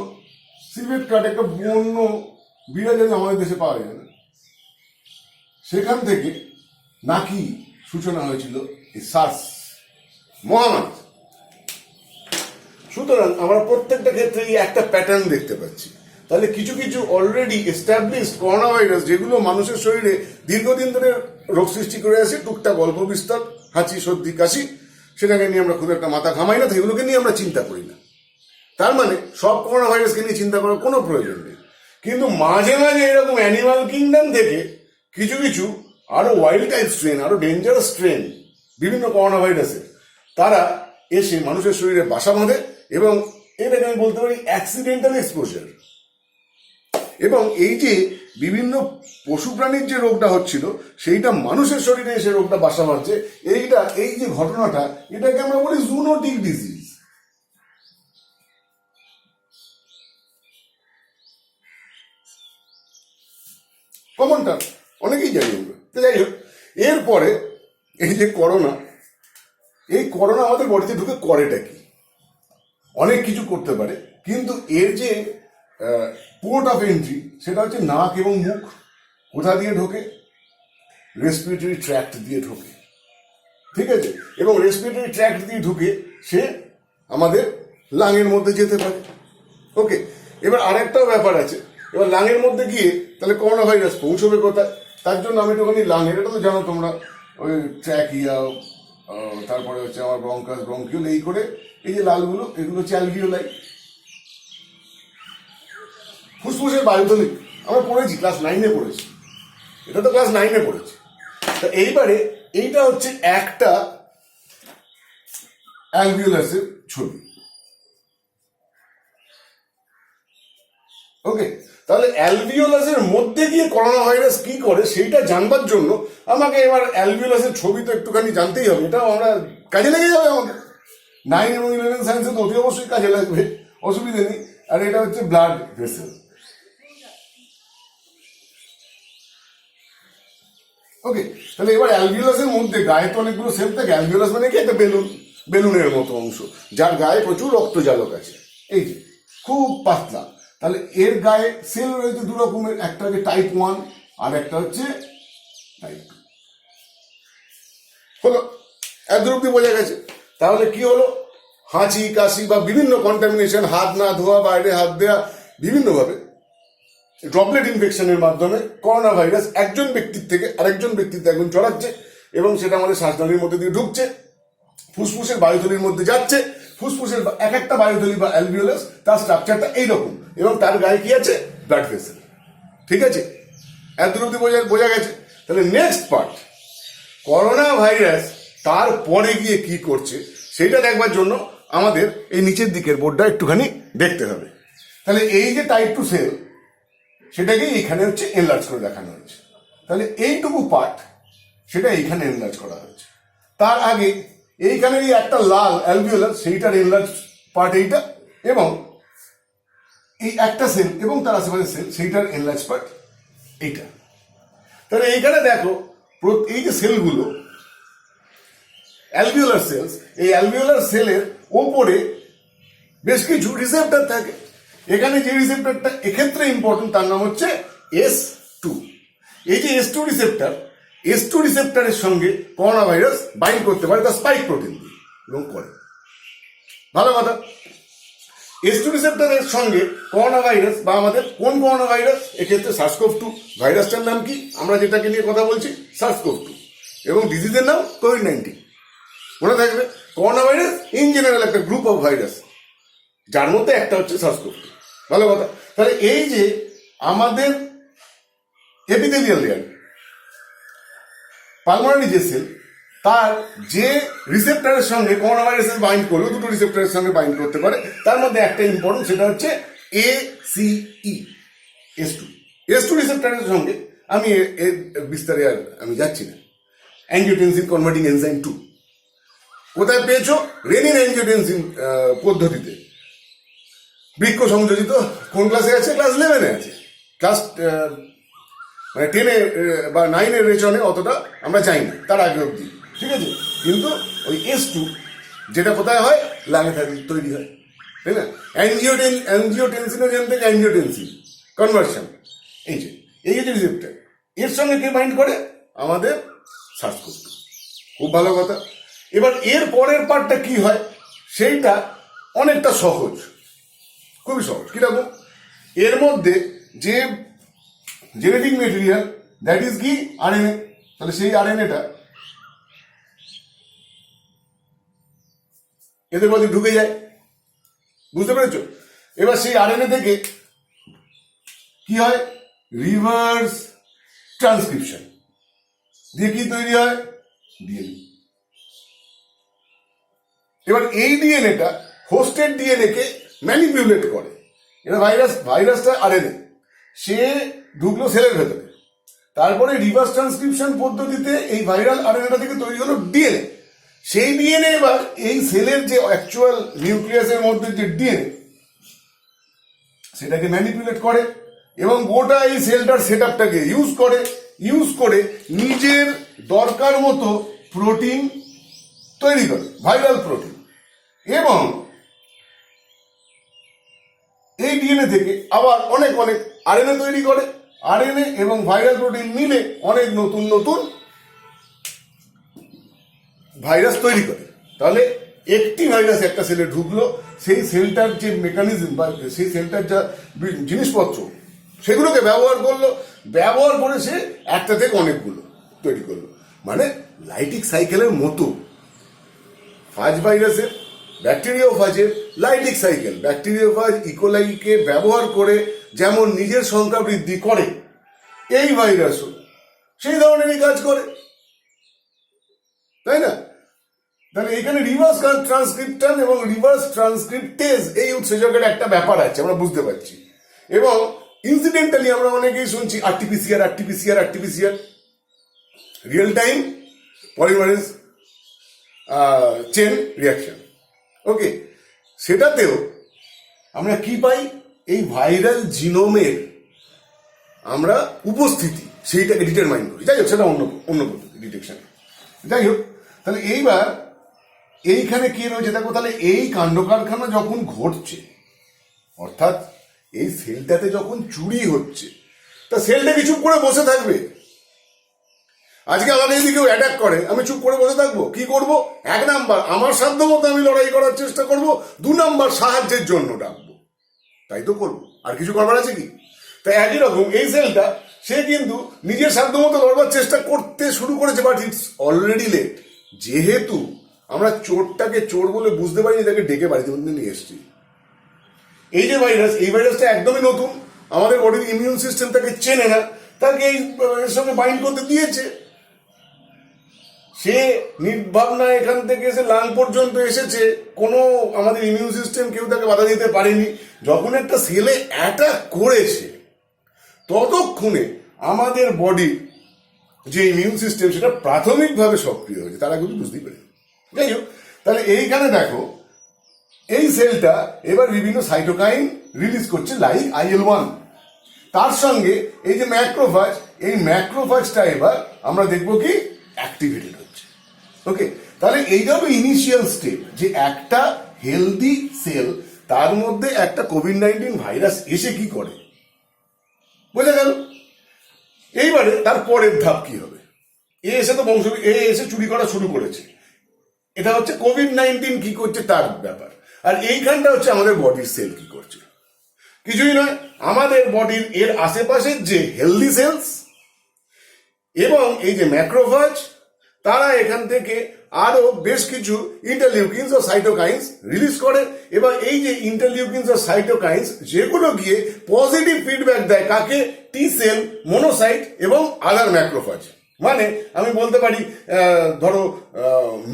সিভেট কাট একটা বন্য বিড়াল আমাদের দেশে পাওয়া যায় না, সেখান থেকে নাকি সূচনা হয়েছিল এই সার্স মহামারী। সুতরাং আমরা প্রত্যেকটা ক্ষেত্রে একটা প্যাটার্ন দেখতে পাচ্ছি। তাহলে কিছু কিছু অলরেডি এস্টাবলিশড করোনা ভাইরাস, যেগুলো মানুষের শরীরে দীর্ঘদিন ধরে রোগ সৃষ্টি করে আসে, টুকটাক অল্প বিস্তর হাঁচি সর্দি কাশি, সেটাকে নিয়ে আমরা খুব একটা মাথা ঘামাই না, সেগুলোকে নিয়ে আমরা চিন্তা করি না। তার মানে সব করোনা ভাইরাসকে নিয়ে চিন্তা করার কোনো প্রয়োজন নেই। কিন্তু মাঝে মাঝে এরকম অ্যানিমাল কিংডম থেকে কিছু কিছু আরো ওয়াইল্ড টাইপ স্ট্রেন, আরো ডেঞ্জারাস স্ট্রেন বিভিন্ন করোনা ভাইরাসের, তারা এসে মানুষের শরীরে বাসা বাঁধে, এবং এটাকে আমি বলতে পারি অ্যাক্সিডেন্টাল এক্সপোজার। এবং এই যে বিভিন্ন পশু প্রাণীর যে রোগটা হচ্ছিল, সেইটা মানুষের শরীরে এসে রোগটা বাসা বাঁধছে, এই যে ঘটনাটা, এটাকে আমরা বলি জুনোটিক ডিজিজ। কমনটা অনেকেই জানি আমরা। তো যাই হোক, এরপরে এই যে করোনা, এই করোনা আমাদের বডিতে ঢুকে করেটা কি? অনেক কিছু করতে পারে, কিন্তু এর যে পোর্ট অফ এন্ট্রি সেটা হচ্ছে নাক এবং মুখ। কোথা দিয়ে ঢোকে? রেসপিরেটরি ট্র্যাক্ট দিয়ে ঢোকে, ঠিক আছে? এবং রেসপিরেটরি ট্র্যাক্ট দিয়ে ঢুকে সে আমাদের লাঙের মধ্যে যেতে পারে। ওকে, এবার আরেকটাও ব্যাপার আছে, এবার লাঙের মধ্যে গিয়ে তাহলে করোনা ভাইরাস পৌঁছবে কোথায়? তার জন্য আমি একটুখানি লাঙের, এটা তো জানো তোমরা, ওই ট্র্যাকিয়া, তারপরে হচ্ছে আমার ব্রঙ্কাস, ব্রঙ্কিউল, এই করে এই যে লালগুলো, এগুলো হচ্ছে অ্যালভিওলাই, ফুসফুসের বায়ুথলি। আমরা পড়েছি, ক্লাস 9-এ পড়েছি, এটা তো ক্লাস 9-এ পড়েছি। তা এইবারে এইটা হচ্ছে একটা অ্যালভিওলাসের ছবি। ওকে, তাহলে অ্যালভিওলাসের মধ্যে গিয়ে করোনা ভাইরাস কি করে সেইটা জানবার জন্য আমাকে এবার অ্যালভিওলাসের ছবি তো একটুখানি জানতেই হবে। এটাও আমরা কাজে লেগে যাবে আমাদের 9 এবং 11 সায়েন্সে, তো অতি অবশ্যই কাজে লাগবে, অসুবিধে নেই। আর এটা হচ্ছে ব্লাড ভেসেল। ওকে, তাহলে এবার অ্যালভিওলাসের মধ্যে গায়ে তো অনেকগুলো সেল থাকে। অ্যালভিওলাস মানে কি? একটা বেলুনের মতো অংশ, যার গায়ে প্রচুর রক্তজালক আছে, এই যে খুব পাতলা। তাহলে এর গায়ে সেল রয়েছে দু রকমের, একটা হচ্ছে টাইপ 1 আর একটা হচ্ছে টাইপ 2। হলো, এত অব্দি বোঝা গেছে। তাহলে কি হলো? হাঁচি কাশি বা বিভিন্ন কন্টামিনেশন, হাত না ধোয়া, বাইরে হাত দেওয়া, বিভিন্নভাবে ড্রপলেট ইনফেকশনের মাধ্যমে করোনা ভাইরাস একজন ব্যক্তির থেকে আরেকজন ব্যক্তিতে এখন ছড়াচ্ছে, এবং সেটা আমাদের শ্বাসনালীর মধ্যে দিয়ে ঢুকছে, ফুসফুসের বায়ুথলির মধ্যে যাচ্ছে। ফুসফুসের এক একটা বায়ুথলি বা অ্যালভিওলাস, তার স্ট্রাকচারটা এইরকম, এবং তার গায়ে কি আছে? Blood vessel. ঠিক আছে, এত অব্দি বোঝা গেছে। তাহলে নেক্সট পার্ট, করোনা ভাইরাস তারপরে গিয়ে কি করছে সেটা দেখবার জন্য আমাদের এই নিচের দিকের বোর্ডটা একটুখানি দেখতে হবে। তাহলে এই যে টাইপ 2 সেল, সেটাকে এইখানে হচ্ছে এনলার্জ করে দেখানো হয়েছে। তাহলে এইটুকু পার্ট সেটা এইখানে এনলার্জ করা হয়েছে। তার আগে এইখানে এই একটা লাল অ্যালভিওলাস, সেইটার এনলার্জ পার্ট এইটা, এবং এই একটা সেল এবং তার আশেপাশে সেল, সেইটার এনলার্জ পার্ট এইটা। তাহলে এইখানে দেখো, এই যে সেলগুলো অ্যালভিওলার সেলস, এই অ্যালভিওলার সেলের ওপরে বেশ কিছু রিসেপ্টর থাকে। এখানে যে রিসেপ্টরটা এক্ষেত্রে ইম্পর্টেন্ট, তার নাম হচ্ছে S2। এই যে S2 রিসেপ্টরের সঙ্গে করোনা ভাইরাস বাইন্ড করতে পারে তার স্পাইক প্রোটিন দিয়ে, এবং করে। ভালো কথা। S2 রিসেপ্টরের সঙ্গে করোনা ভাইরাস বা আমাদের কোন করোনা ভাইরাস? এক্ষেত্রে SARS-CoV-2 ভাইরাসটার নাম কি, আমরা যেটাকে নিয়ে কথা বলছি, SARS-CoV-2, এবং ডিজিজের নাম COVID-19। মনে থাকবে, করোনা ভাইরাস ইন জেনারেল একটা গ্রুপ অফ ভাইরাস, যার মধ্যে একটা হচ্ছে SARS-CoV-2। ভালো কথা। তাহলে এই যে আমাদের এপিথেলিয়াল লেয়ার, পালমোনারি যে সেল, তার যে রিসেপ্টরের সঙ্গে করোনা ভাইরাসের বাইন্ড করলো, দুটো রিসেপ্টরের সঙ্গে বাইন্ড করতে পারে, তার মধ্যে একটা ইম্পর্টেন্ট, সেটা হচ্ছে ACE, S2 রিসেপ্টরের সঙ্গে। আমি এর বিস্তারে আর আমি যাচ্ছি না। অ্যাঞ্জিওটেনসিন কনভার্টিং এনজাইম 2 কোথায় পেয়েছো? রেনিন অ্যাঞ্জিওটেনসিন পদ্ধতিতে বৃক্ক সংযোজিত। কোন ক্লাসে আছে? ক্লাস 11-এ আছে। ক্লাস মানে 10-এ বা 9-এর রেচনে অতটা আমরা যাই না, তার আগে অব্দি। ঠিক আছে, কিন্তু ওই S2 যেটা কোথায় হয়? লাঙে তৈরি হয়, তাই না? অ্যাঞ্জিওটেনসিনোজেন থেকে অ্যাঞ্জিওটেনসিন কনভার্সন, এই যে রিসেপ্টর, এর সঙ্গে কে বাইন্ড করে? আমাদের SARS-CoV-2। খুব ভালো কথা। এবার এর পরের পার্টটা কি হয়? সেইটা অনেকটা সহজ, খুবই সহজ। কিরকম? এর মধ্যে যে জেনেটিক মেটেরিয়াল, দ্যাট ইজ কি? RNA। তাহলে সেই RNA-টা এদের মধ্যে ঢুকে যায়, বুঝতে পেরেছো? এবার সেই RNA থেকে কি হয়? রিভার্স ট্রান্সক্রিপশন দিয়ে কি তৈরি হয়? DNA। এবার এই ডিএনএটা হোস্টেড ডিএনএ কে ম্যানিপুলেট করে। এটা ভাইরাসটা RNA, সে ঢুকলো সেলের ভেতরে, তারপরে রিভার্স ট্রান্সক্রিপশন পদ্ধতিতে এই ভাইরাল RNA থেকে তৈরি হলো ডিএনএ। সেই ডিএনএ এবার এই সেলের যে অ্যাকচুয়াল নিউক্লিয়াসের মধ্যে যে ডিএনএ, সেটাকে ম্যানিপুলেট করে, এবং গোটা এই সেলটার সেট আপটাকে ইউজ করে নিজের দরকার মতো প্রোটিন তৈরি করে, ভাইরাল প্রোটিন। এবং এই ডিএনএ থেকে আবার অনেক RNA তৈরি করে। RNA এবং ভাইরাল প্রোটিন মিলে অনেক নতুন ভাইরাস তৈরি করে। তাহলে একটি ভাইরাস একটা সেলে ঢুকলো, সেই সেলটার যে মেকানিজম বা সেই সেলটার যা জিনিসপত্র, সেগুলোকে ব্যবহার করে সে একটা থেকে অনেকগুলো তৈরি করলো। মানে লাইটিক সাইকেলের মতো ফাজ ভাইরাসের, ব্যাকটেরিওফাজের লাইটিক সাইকেল। ব্যাকটেরিওফাজ ইকোলাইকে ব্যবহার করে যেমন নিজের সংখ্যা বৃদ্ধি করে, এই ভাইরাসও সেই ধরনেরই কাজ করে, তাই না? তাহলে এখানে রিভার্স ট্রান্সক্রিপশন এবং রিভার্স ট্রান্সক্রিপ্টেজ, এই উৎসেচকের একটা ব্যাপার আছে, আমরা বুঝতে পারছি। এবং ইনসিডেন্টালি আমরা অনেকেই শুনছি RTPCR, real time polymerase chain reaction. Okay, সেটাতেও আমরা কি পাই? এই ভাইরাল জিনোমের আমরা উপস্থিতি সেইটাকে ডিটারমাইন করি। যাই হোক, সেটা অন্য অন্য পদ্ধতি ডিটেকশন। যাই হোক, তাহলে এইবার এইখানে কি রয়েছে দেখো, তাহলে এই কাণ্ড কারখানা যখন ঘটছে, অর্থাৎ এই সেলটাতে যখন চুরি হচ্ছে, তা সেলটা কি চুপ করে বসে থাকবে? আজকে আমাকে যদি কেউ অ্যাটাক করে, আমি চুপ করে বসে থাকবো? কি করব? 1 নাম্বার, আমার সাধ্য মতো আমি লড়াই করার চেষ্টা করব। 2 নাম্বার, সাহায্যের জন্য ডাকবো। তাই তো করবো, আর কিছু করবার আছে কি? তাই একই রকম এই সেলটা, সে কিন্তু নিজের সাধ্য মতো লড়বার চেষ্টা করতে শুরু করেছে, বাট ইটস অলরেডি লেট। যেহেতু আমরা চোরটাকে চোর বলে বুঝতে পারিনি, তাকে ডেকে বাড়িতে মধ্যে নিয়ে এসছি। এই যে ভাইরাস, এই ভাইরাসটা একদমই নতুন, আমাদের বডির ইমিউন সিস্টেম তাকে চেনে না, তাকে এর সঙ্গে বাইন্ড করতে দিয়েছে। সে নির্ভাবনা এখান থেকে এসে লাং পর্যন্ত এসেছে, কোনো আমাদের ইমিউন সিস্টেম কেউ তাকে বাধা দিতে পারেনি। যখন একটা সেলে অ্যাটাক করেছে, ততক্ষণে আমাদের বডির যে ইমিউন সিস্টেম সেটা প্রাথমিকভাবে সক্রিয় হয়েছে, তারা কিন্তু বুঝতেই পারে। যাই হোক, তাহলে এইখানে দেখো, এই সেলটা এবার বিভিন্ন সাইটোকাইন রিলিজ করছে, লাইক IL-1। তার সঙ্গে এই যে ম্যাক্রোফাজ, এই ম্যাক্রোফাজটা এবার আমরা দেখবো কি অ্যাক্টিভেটেড হচ্ছে। ওকে, তাহলে এইটা হলো ইনিশিয়াল স্টেপ, যে একটা হেলদি সেল, তার মধ্যে একটা কোভিড-19 ভাইরাস এসে কি করে, বোঝা গেল। এইবারে তার পরের ধাপ কি হবে? এ এসে তো এসে চুরি করা শুরু করেছে, এটা হচ্ছে কোভিড-19 কি করছে তার ব্যাপার। আর এইখানটা হচ্ছে আমাদের বডির সেল কি করছে, কিছুই নয়, আমাদের বডির এর আশেপাশের যে হেলদি সেলস এবং এই যে ম্যাক্রোফাজ, তারা এখান থেকে আরো বেশ কিছু ইন্টারলিউকিনস ও সাইটোকাইন্স রিলিজ করে। এবার এই যে ইন্টারলিউকিনস ও সাইটোকাইন্স, যেগুলো গিয়ে পজিটিভ ফিডব্যাক দেয় কাকে? টি সেল, মোনোসাইট এবং আদার ম্যাক্রোফাজ। মানে আমি বলতে পারি, ধরো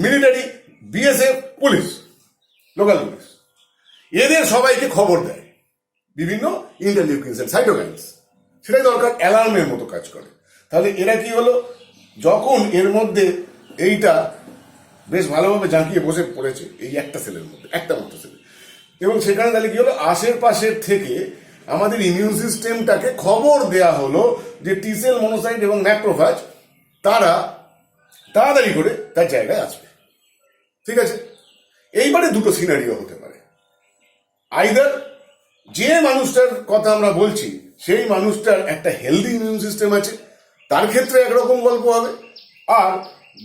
military, BSF, police, local police, এদের সবাইকে খবর দেয় বিভিন্ন ইন্টারলিউকিনস এন্ড সাইটোকাইন্স। সেটাই দরকার, অ্যালার্মের মতো কাজ করে। তাহলে এরা কি হলো, যখন এর মধ্যে এইটা বেশ ভালোভাবে জাঁকিয়ে বসে পড়েছে এই একটা সেলের মধ্যে, একটা মাত্র সেল, এবং সেখানে তাহলে কি হলো, আশেপাশের থেকে আমাদের ইমিউন সিস্টেমটাকে খবর দেয়া হলো যে টি সেল, মনোসাইট এবং ম্যাক্রোফাজ তারা তাড়াতাড়ি করে তার জায়গায় আসবে। ঠিক আছে, এইবারে দুটো সিনারিও হতে পারে। আইদার যে মানুষটার কথা আমরা বলছি, সেই মানুষটার একটা হেলদি ইমিউন সিস্টেম আছে, তার ক্ষেত্রে একরকম গল্প হবে। আর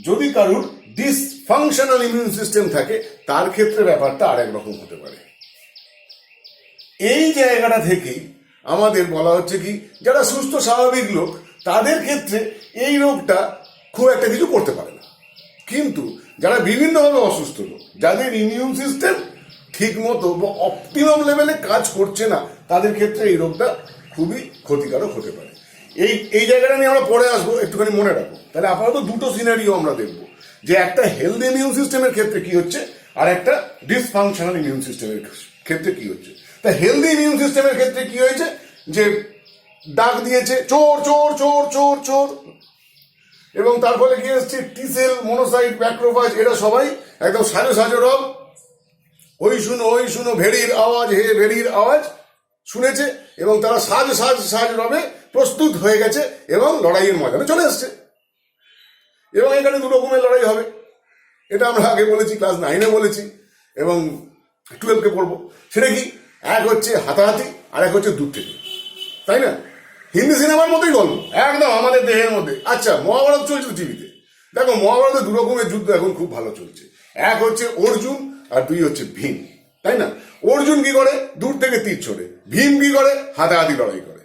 যদি কারুর ডিসফাংশনাল ইমিউন সিস্টেম থাকে, তার ক্ষেত্রে ব্যাপারটা আর একরকম হতে পারে। এই জায়গাটা থেকেই আমাদের বলা হচ্ছে কি, যারা সুস্থ স্বাভাবিক লোক, তাদের ক্ষেত্রে এই রোগটা খুব একটা কিছু করতে পারে না। কিন্তু যারা বিভিন্নভাবে অসুস্থ লোক, যাদের ইমিউন সিস্টেম ঠিক মতো বা অপটিমাম লেভেলে কাজ করছে না, তাদের ক্ষেত্রে এই রোগটা খুবই ক্ষতিকারক হতে পারে। এই জায়গাটা নিয়ে আমরা পরে আসবো, একটুখানি মনে রাখবো। তাহলে আপাতত দুটো সিনারিও আমরা দেখবো, যে একটা হেলদি ইমিউন সিস্টেমের ক্ষেত্রে কি হচ্ছে, আর একটা ডিসফাংশনাল ইমিউন সিস্টেমের ক্ষেত্রে কি হচ্ছে। তা হেলদি ইমিউন সিস্টেমের ক্ষেত্রে কি হয়েছে, যে ডাক দিয়েছে চোর চোর চোর চোর চোর, এবং তার ফলে কি হচ্ছে, টি সেল, মনোসাইট, ম্যাক্রোফাজ এরা সবাই একদম সাজো সাজো রব, ওই শুনো ভেড়ির আওয়াজ, হে ভেড়ির আওয়াজ শুনেছে, এবং তারা সাজ রবে প্রস্তুত হয়ে গেছে এবং লড়াইয়ের ময়দানে চলে এসছে। এবং এখানে 2 রকমের লড়াই হবে, এটা আমরা আগে বলেছি, ক্লাস 9-এ বলেছি এবং 12-কে পড়বো। সেটা কি, এক হচ্ছে হাতাহাতি আর এক হচ্ছে দূর থেকে, তাই না? হিন্দি সিনেমার মতোই গল্প, একদম আমাদের দেহের মধ্যে। আচ্ছা, মহাভারত চলছে টিভিতে, দেখো মহাভারতের 2 রকমের যুদ্ধ এখন খুব ভালো চলছে। এক হচ্ছে অর্জুন আর 2 হচ্ছে ভীম, তাই না? অর্জুন কি করে, দূর থেকে তীর ছোড়ে। ভীম কি করে, হাতাহাতি লড়াই করে।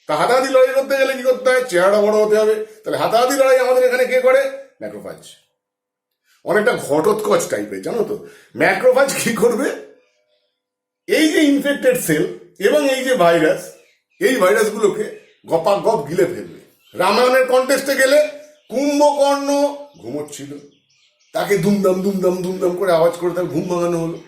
তা হাতাহাতি লড়াই করতে গেলে কি করতে হয়, চেহারা বড় হতে হবে। তাহলে হাতাহাতি লড়াই আমাদের এখানে কে করে, ম্যাক্রোফাজ। অনেকটা ঘটোৎকচ টাইপের, জানো তো। ম্যাক্রোফাজ কি করবে, এই যে ইনফেক্টেড সেল এবং এই যে ভাইরাস, এই ভাইরাসগুলোকে গপাগপ গিলে ফেলবে। রামায়ণের কন্টেস্টে গেলে কুম্ভকর্ণ ঘুমোচ্ছিল, তাকে দুমদাম দুমদাম দুমদাম করে আওয়াজ করে তার ঘুম ভাঙানো হলো।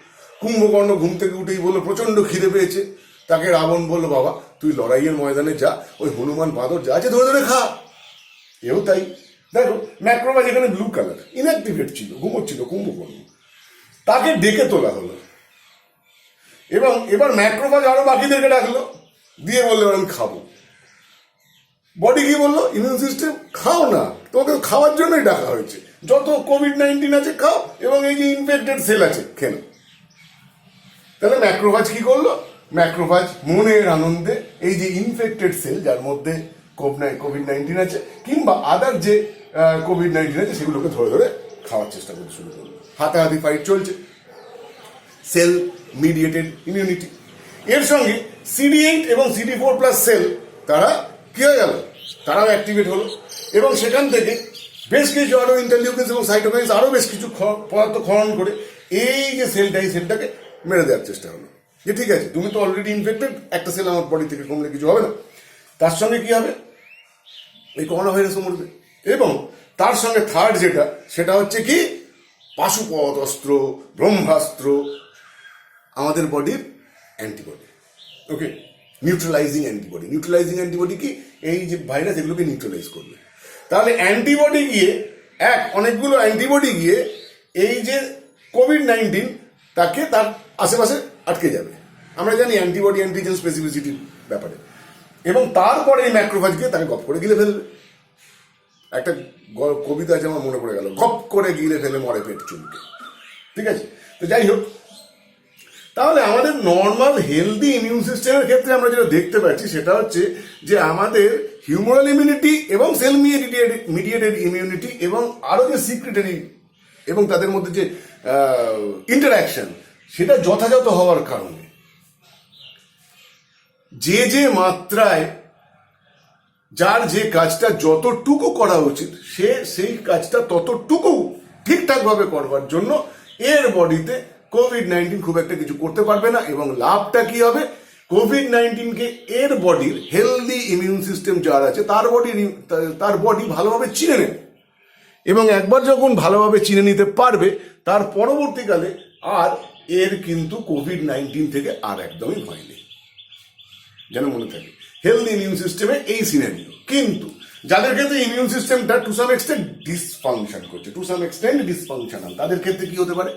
কুম্ভকর্ণ ঘুম থেকে উঠেই বললো প্রচন্ড খিদে পেয়েছে। তাকে রাবণ বললো, বাবা তুই লড়াইয়ের ময়দানে যা, ওই হনুমান বাঁদর যা আছে ধরে ধরে খা। এও তাই, দেখো ম্যাক্রোফাজ এখানে ব্লু কালার, ইনঅ্যাক্টিভেট ছিল, ঘুমোচ্ছিল কুম্ভকর্ণ, তাকে ডেকে তোলা হলো। এবং এবার ম্যাক্রোফাজ আরো বাকিদেরকে ডাকলো, দিয়ে বললো আমি খাবো। বডি কি বললো, ইমিউন সিস্টেম খাও না, তোমাকে খাওয়ার জন্যই ডাকা হয়েছে, যত কোভিড-19 আছে খাও, এবং এই যে ইনফেক্টেড সেল আছে খেন। তাহলে ম্যাক্রোফাজ কি করলো, ম্যাক্রোফাজ মনের আনন্দে এই যে ইনফেক্টেড সেল যার মধ্যে কোভিড-19 আছে কিংবা আদার যে কোভিড-19 আছে সেগুলোকে ধরে ধরে খাওয়ার চেষ্টা করতে শুরু করলো। হাতাহাতি ফাইট চলছে, সেল মিডিয়েটেড ইমিউনিটি। এর সঙ্গে CD8 এবং CD4+ সেল তারা কি হয়ে গেল, তারাও অ্যাক্টিভেট হলো, এবং সেখান থেকে বেশ কিছু আরো ইন্টারলিউকিনস এবং সাইটোকাইনস আরো বেশ কিছু পদার্থ ক্ষরণ করে এই যে সেলটা, এই সেলটাকে মেরে দেওয়ার চেষ্টা হলো। যে ঠিক আছে, তুমি তো অলরেডি ইনফেক্টেড, একটা সেল আমার বডি থেকে কমলে কিছু হবে না। তার সঙ্গে কি হবে, এই করোনা ভাইরাসও মরবে। এবং তার সঙ্গে থার্ড যেটা, সেটা হচ্ছে কি, পাশুপত অস্ত্র, ব্রহ্মাস্ত্র, আমাদের বডির অ্যান্টিবডি। ওকে, নিউট্রালাইজিং অ্যান্টিবডি। নিউট্রালাইজিং অ্যান্টিবডি কি, এই যে ভাইরাস এগুলোকে নিউট্রালাইজ করবে। তাহলে অ্যান্টিবডি গিয়ে অনেকগুলো অ্যান্টিবডি গিয়ে এই যে কোভিড-19 তাকে তার আশেপাশে আটকে যাবে। আমরা জানি অ্যান্টিবডি অ্যান্টিজেন স্পেসিফিসিটির ব্যাপারে। এবং তারপরে এই ম্যাক্রোফাজ গিয়ে তাকে গপ করে গিলে ফেলবে। একটা কবিতা আছে আমার মনে পড়ে গেল, গপ করে গিলে ফেলে মরে পেট চুলকে। ঠিক আছে, তো যাই হোক, তাহলে আমাদের নর্মাল হেলদি ইমিউন সিস্টেমের ক্ষেত্রে আমরা যেটা দেখতে পাচ্ছি সেটা হচ্ছে যে আমাদের হিউমারাল ইমিউনিটি এবং সেল মিডিয়েটেড ইমিউনিটি এবং আরো যে সিক্রেটারি এবং তাদের মধ্যে যে ইন্টারাকশন, সেটা যথাযথ হওয়ার কারণে যে মাত্রায় যার যে কাজটা যতটুকু করা উচিত সে সেই কাজটা ততটুকু ঠিকঠাকভাবে করবার জন্য এর বডিতে কোভিড-19 খুব একটা কিছু করতে পারবে না। এবং লাভটা কি হবে, কোভিড-19কে এর বডির হেলদি ইমিউন সিস্টেম যার আছে তার বডি ভালোভাবে চিনে নেবে। এবং একবার যখন ভালোভাবে চিনে নিতে পারবে, তার পরবর্তীকালে আর এর কিন্তু কোভিড-19 থেকে আর একদমই ভয় নেই, যেন মনে থাকে। হেলদি ইমিউন সিস্টেমে এই সিনারিও। কিন্তু যাদের ক্ষেত্রে ইমিউন সিস্টেমটা টু সাম এক্সটেন্ট ডিসফাংশন করছে, টু সাম এক্সটেন্ট ডিসফাংশনাল, তাদের ক্ষেত্রে কি হতে পারে,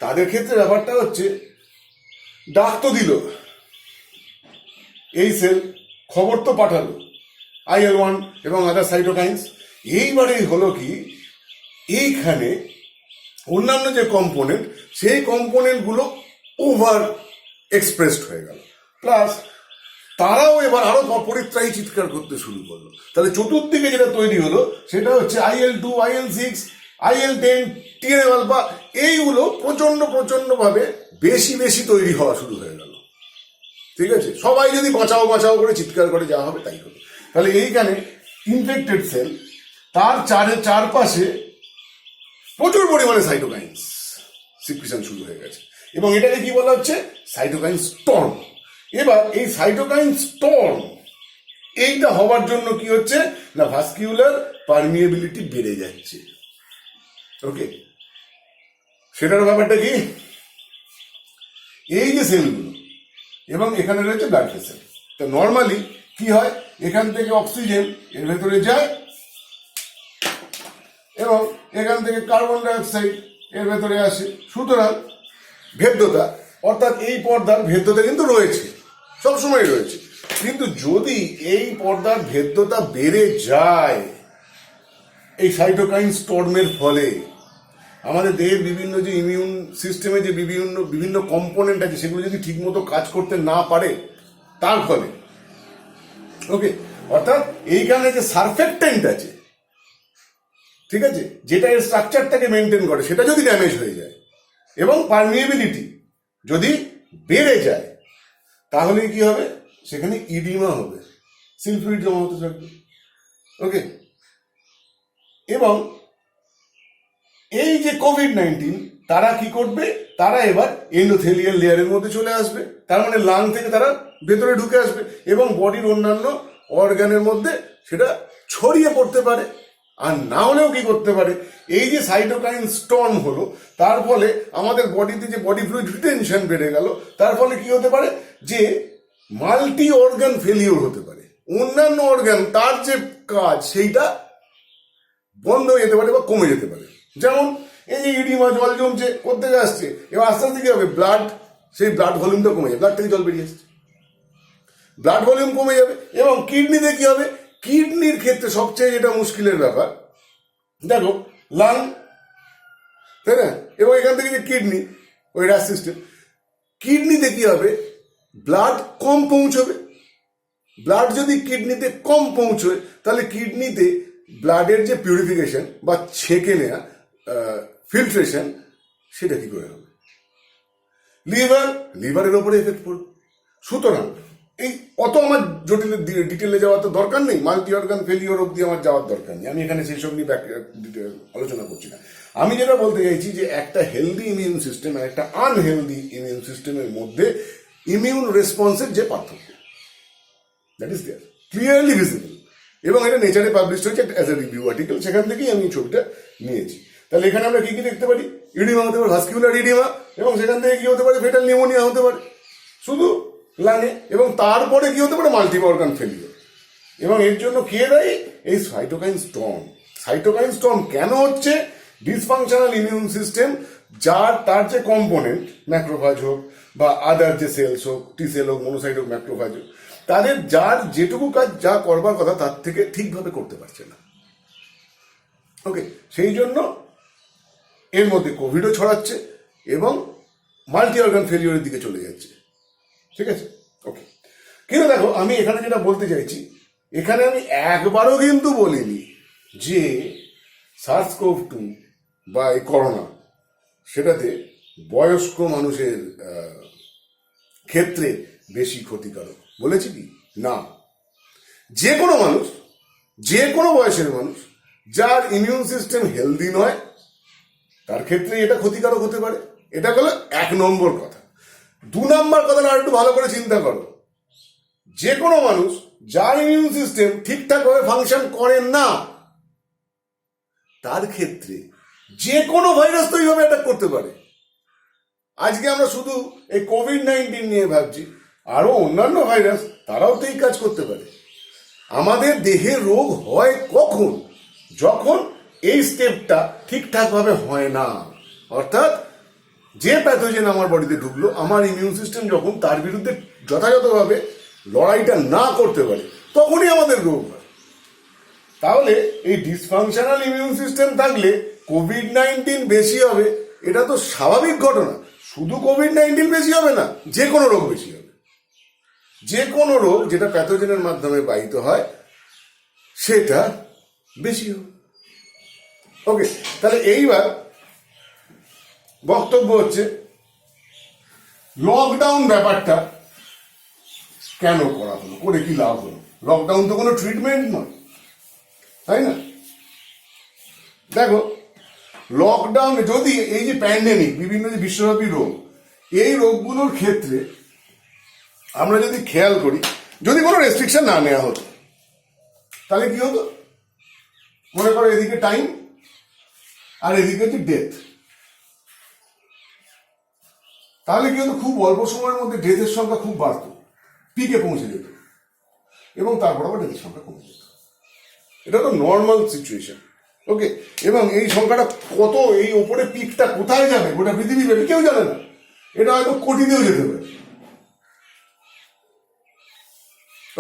তাদের ক্ষেত্রে ব্যাপারটা হচ্ছে ডাক তো দিল এই সেল, খবর তো পাঠালো IL-1 এবং আদার সাইটোকাইন্স। এইবারে হলো কি, এইখানে অন্যান্য যে কম্পোনেন্ট, সেই কম্পোনেন্টগুলো ওভার এক্সপ্রেসড হয়ে গেল, প্লাস তারাও এবার আরো পরিত্রাহী চিৎকার করতে শুরু করলো। তাহলে চতুর্দিকে যেটা তৈরি হলো সেটা হচ্ছে IL-2, IL-6, IL-10, TNF-alpha, এইগুলো প্রচন্ড ভাবে বেশি তৈরি হওয়া শুরু হয়ে গেল। ঠিক আছে, সবাই যদি বাঁচাও করে চিৎকার করে, যা হবে তাই হবে। তাহলে এইখানে ইনফেক্টেড সেল, তার চারপাশে প্রচুর পরিমাণে সাইটোকাইন্স সিক্রিশন শুরু হয়ে গেছে, এবং এটাকে কি বলা হচ্ছে, সাইটোকাইন স্টর্ম। এবার এই সাইটোকাইন স্টর্ম এইটা হওয়ার জন্য কি হচ্ছে না, ভাস্কিউলার পারমিয়েবিলিটি বেড়ে যাচ্ছে। ওকে, সেটার ব্যাপারটা কি, এই যে সেলগুলো এবং এখানে রয়েছে ব্লাড ভেসেল। তো নর্মালি কি হয়, এখান থেকে অক্সিজেন এর ভেতরে যায় এবং এখান থেকে কার্বন ডাইঅক্সাইড এর ভেতরে আসে। সুতরাং ভেদ্যতা, অর্থাৎ এই পর্দার ভেদ্যতা কিন্তু রয়েছে, সবসময় রয়েছে। কিন্তু যদি এই পর্দার ভেদ্যতা বেড়ে যায় এই সাইটোকাইন স্টর্মের ফলে, আমাদের দেহের বিভিন্ন যে ইমিউন সিস্টেমে যে বিভিন্ন কম্পোনেন্ট আছে সেগুলো যদি ঠিকমতো কাজ করতে না পারে তার ফলে, ওকে, অর্থাৎ এইখানে যে সারফেক্টেন্ট আছে, ঠিক আছে, যেটা এর স্ট্রাকচারটাকে মেনটেন করে, সেটা যদি ড্যামেজ হয়ে যায় এবং পারমিয়েবিলিটি যদি বেড়ে যায়, তাহলে কি হবে, সেখানে ইডিমা হবে, সিলফ্লুইড জমা হতে থাকবে। ওকে, এবং এই যে কোভিড-19 তারা কি করবে, তারা এবার এন্ডোথেলিয়াল লেয়ারের মধ্যে চলে আসবে, তার মানে লাং থেকে তারা ভেতরে ঢুকে আসবে এবং বডির অন্যান্য অর্গানের মধ্যে সেটা ছড়িয়ে পড়তে পারে। আর না হলেও কি করতে পারে, এই যে সাইটোকাইন স্টর্ম হলো তার ফলে আমাদের বডিতে যে বডি ফ্লুইড রিটেনশন বেড়ে গেল, তার ফলে কি হতে পারে, যে মাল্টি অর্গান ফেলিওর হতে পারে, অন্যান্য অর্গান তার যে কাজ সেইটা বন্ধ হয়ে যেতে পারে বা কমে যেতে পারে। যেমন এই যে ইডিমা, জল জমছে, কোথেকে আসছে, এবার আস্তে আস্তে কি হবে, সেই ব্লাড ভলিউমটা কমে যাবে, ব্লাড থেকে জল বেরিয়ে আসছে, ব্লাড ভলিউম কমে যাবে। এবং কিডনিতে কি হবে, কিডনির ক্ষেত্রে সবচেয়ে যেটা মুশকিলের ব্যাপার, দেখো লাং, তাই না, এবং এখান থেকে যে কিডনি, ওই রাস সিস্টেম, কিডনিতে কি হবে, ব্লাড কম পৌঁছবে। ব্লাড যদি কিডনিতে কম পৌঁছয় তাহলে কিডনিতে ব্লাডের যে পিউরিফিকেশন বা ছেঁকে নেওয়া ফিল্ট্রেশন, সেটা কি করে হবে। লিভারের ওপরে এফেক্ট পড়বে। সুতরাং এই অত আমার জটিল ডিটেলে যাওয়ার তো দরকার নেই, মাল্টি অর্গান ফেলিওর অব্দি আমার যাওয়ার দরকার নেই, আমি এখানে সেই সব নিয়ে আলোচনা করছি না। আমি যেটা বলতে চাইছি যে একটা হেলদি ইমিউন সিস্টেম আর একটা আনহেলদি ইমিউন সিস্টেমের মধ্যে ইমিউন রেসপন্সের যে পার্থক্য, that is there clearly visible, এবং এটা নেচারে পাবলিশ হয়েছে অ্যাজ এ রিভিউ আর্টিকেল, সেখান থেকেই আমি ছবিটা নিয়েছি। তাহলে এখানে আমরা কি কি দেখতে পারি, ইডিমা হতে পারে, ভাস্কুলার ইডিমা, এবং সেখান থেকে কি হতে পারে, ফেটাল নিউমোনিয়া হতে পারে শুধু লাঙে, এবং তারপরে কি হতে পারে, মাল্টি অর্গান ফেলিওর। এবং এর জন্য কে দায়ী, এই সাইটোকাইন স্টর্ম। সাইটোকাইন স্টর্ম কেন হচ্ছে, ডিসফাংশনাল ইমিউন সিস্টেম, যার তার যে কম্পোনেন্ট, ম্যাক্রোফাজ হোক বা আদার যে সেলস হোক, টি সেল হোক, মনোসাইট হোক, ম্যাক্রোফাজ হোক, তাদের যার যেটুকু কাজ যা করবার কথা তার থেকে ঠিকভাবে করতে পারছে না। ওকে, সেই জন্য এর মধ্যে কোভিডও ছড়াচ্ছে এবং মাল্টি অর্গান ফেলিওরের দিকে চলে যাচ্ছে। ঠিক আছে, ওকে। কিন্তু দেখো, আমি এখানে যেটা বলতে চাইছি, এখানে আমি একবারও কিন্তু বলিনি যে SARS-CoV-2 বা এই করোনা, সেটাতে বয়স্ক মানুষের ক্ষেত্রে বেশি ক্ষতিকারক। বলেছি কি না, যে কোনো মানুষ, যে কোনো বয়সের মানুষ যার ইমিউন সিস্টেম হেলদি নয়, তার ক্ষেত্রে এটা ক্ষতিকারক হতে পারে। এটা হলো 1 নম্বর কথা। 2 নম্বর কথাটা আর একটু ভালো করে চিন্তা করো, যে কোনো মানুষ যার ইমিউন সিস্টেম ঠিকঠাক ভাবে ফাংশন করে না, তার ক্ষেত্রে যে কোনো ভাইরাস তো এইভাবে অ্যাটাক করতে পারে। আজকে আমরা শুধু এই কোভিড-19 নিয়ে ভাবছি, আরো অন্যান্য ভাইরাস তারাও তো এই কাজ করতে পারে। আমাদের দেহে রোগ হয় কখন, যখন এই স্টেপটা ঠিকঠাক ভাবে হয় না, অর্থাৎ যে প্যাথোজেন আমার বডিতে ঢুকলো, আমার ইমিউন সিস্টেম যখন তার বিরুদ্ধে যথাযথভাবে লড়াইটা না করতে পারে, তখনই আমাদের রোগ হয়। তাহলে এই ডিসফাংশনাল ইমিউন সিস্টেম থাকলে কোভিড-19 বেশি হবে, এটা তো স্বাভাবিক ঘটনা। শুধু কোভিড-19 বেশি হবে না, যে কোনো রোগ বেশি হবে। যে কোনো রোগ যেটা প্যাথোজেনের মাধ্যমে বাহিত হয়, সেটা বেশি হবে। ওকে, তাহলে এইবার বক্তব্য হচ্ছে লকডাউন ব্যাপারটা কেন করা হলো, করে কি লাভ হলো। লকডাউন তো কোনো ট্রিটমেন্ট নয়, তাই না। দেখো, লকডাউন যদি এই যে প্যান্ডেমিক, বিভিন্ন যে বিশ্বব্যাপী রোগ, এই রোগগুলোর ক্ষেত্রে আমরা যদি খেয়াল করি, যদি কোনো রেস্ট্রিকশন না নেওয়া হতো, তাহলে কি হতো, মনে করো এদিকে টাইম আর এদিকে হচ্ছে ডেথ, তাহলে কি হতো, খুব অল্প সময়ের মধ্যে ডেথের সংখ্যা খুব বাড়তো, পিকে পৌঁছে যেত, এবং তারপর আবার ডেথের সংখ্যা কমে যেত। এটা তো নর্মাল সিচুয়েশন। ওকে, এবং এই সংখ্যাটা কত, এই ওপরে পিকটা কোথায় যাবে, গোটা পৃথিবী যাবে কেউ জানে না, এটা হয়তো কোটিতেও যেতে পারে।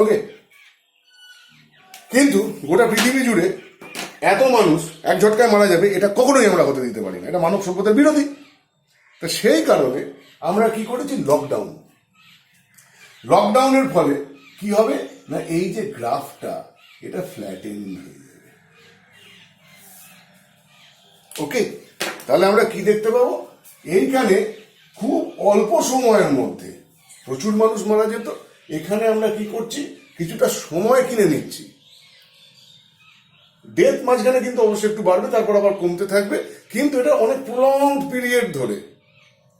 ওকে, কিন্তু গোটা পৃথিবী জুড়ে এত মানুষ এক ঝটকায় মারা যাবে, এটা কখনোই আমরা হতে দিতে পারি না, এটা মানব সভ্যতার বিরোধী। তো সেই কারণে আমরা কি করেছি, লকডাউন। লকডাউনের ফলে কি হবে না, এই যে গ্রাফটা, এটা ফ্ল্যাটেন হয়ে যাবে। ওকে, তাহলে আমরা কি দেখতে পাবো, এইখানে খুব অল্প সময়ের মধ্যে প্রচুর মানুষ মারা যেত, এখানে আমরা কি করছি, কিছুটা সময় কিনে নিচ্ছি। ডেথ মাঝখানে কিন্তু অবশ্যই একটু বাড়বে, তারপর আবার কমতে থাকবে, কিন্তু এটা অনেক প্রলংড পিরিয়ড ধরে,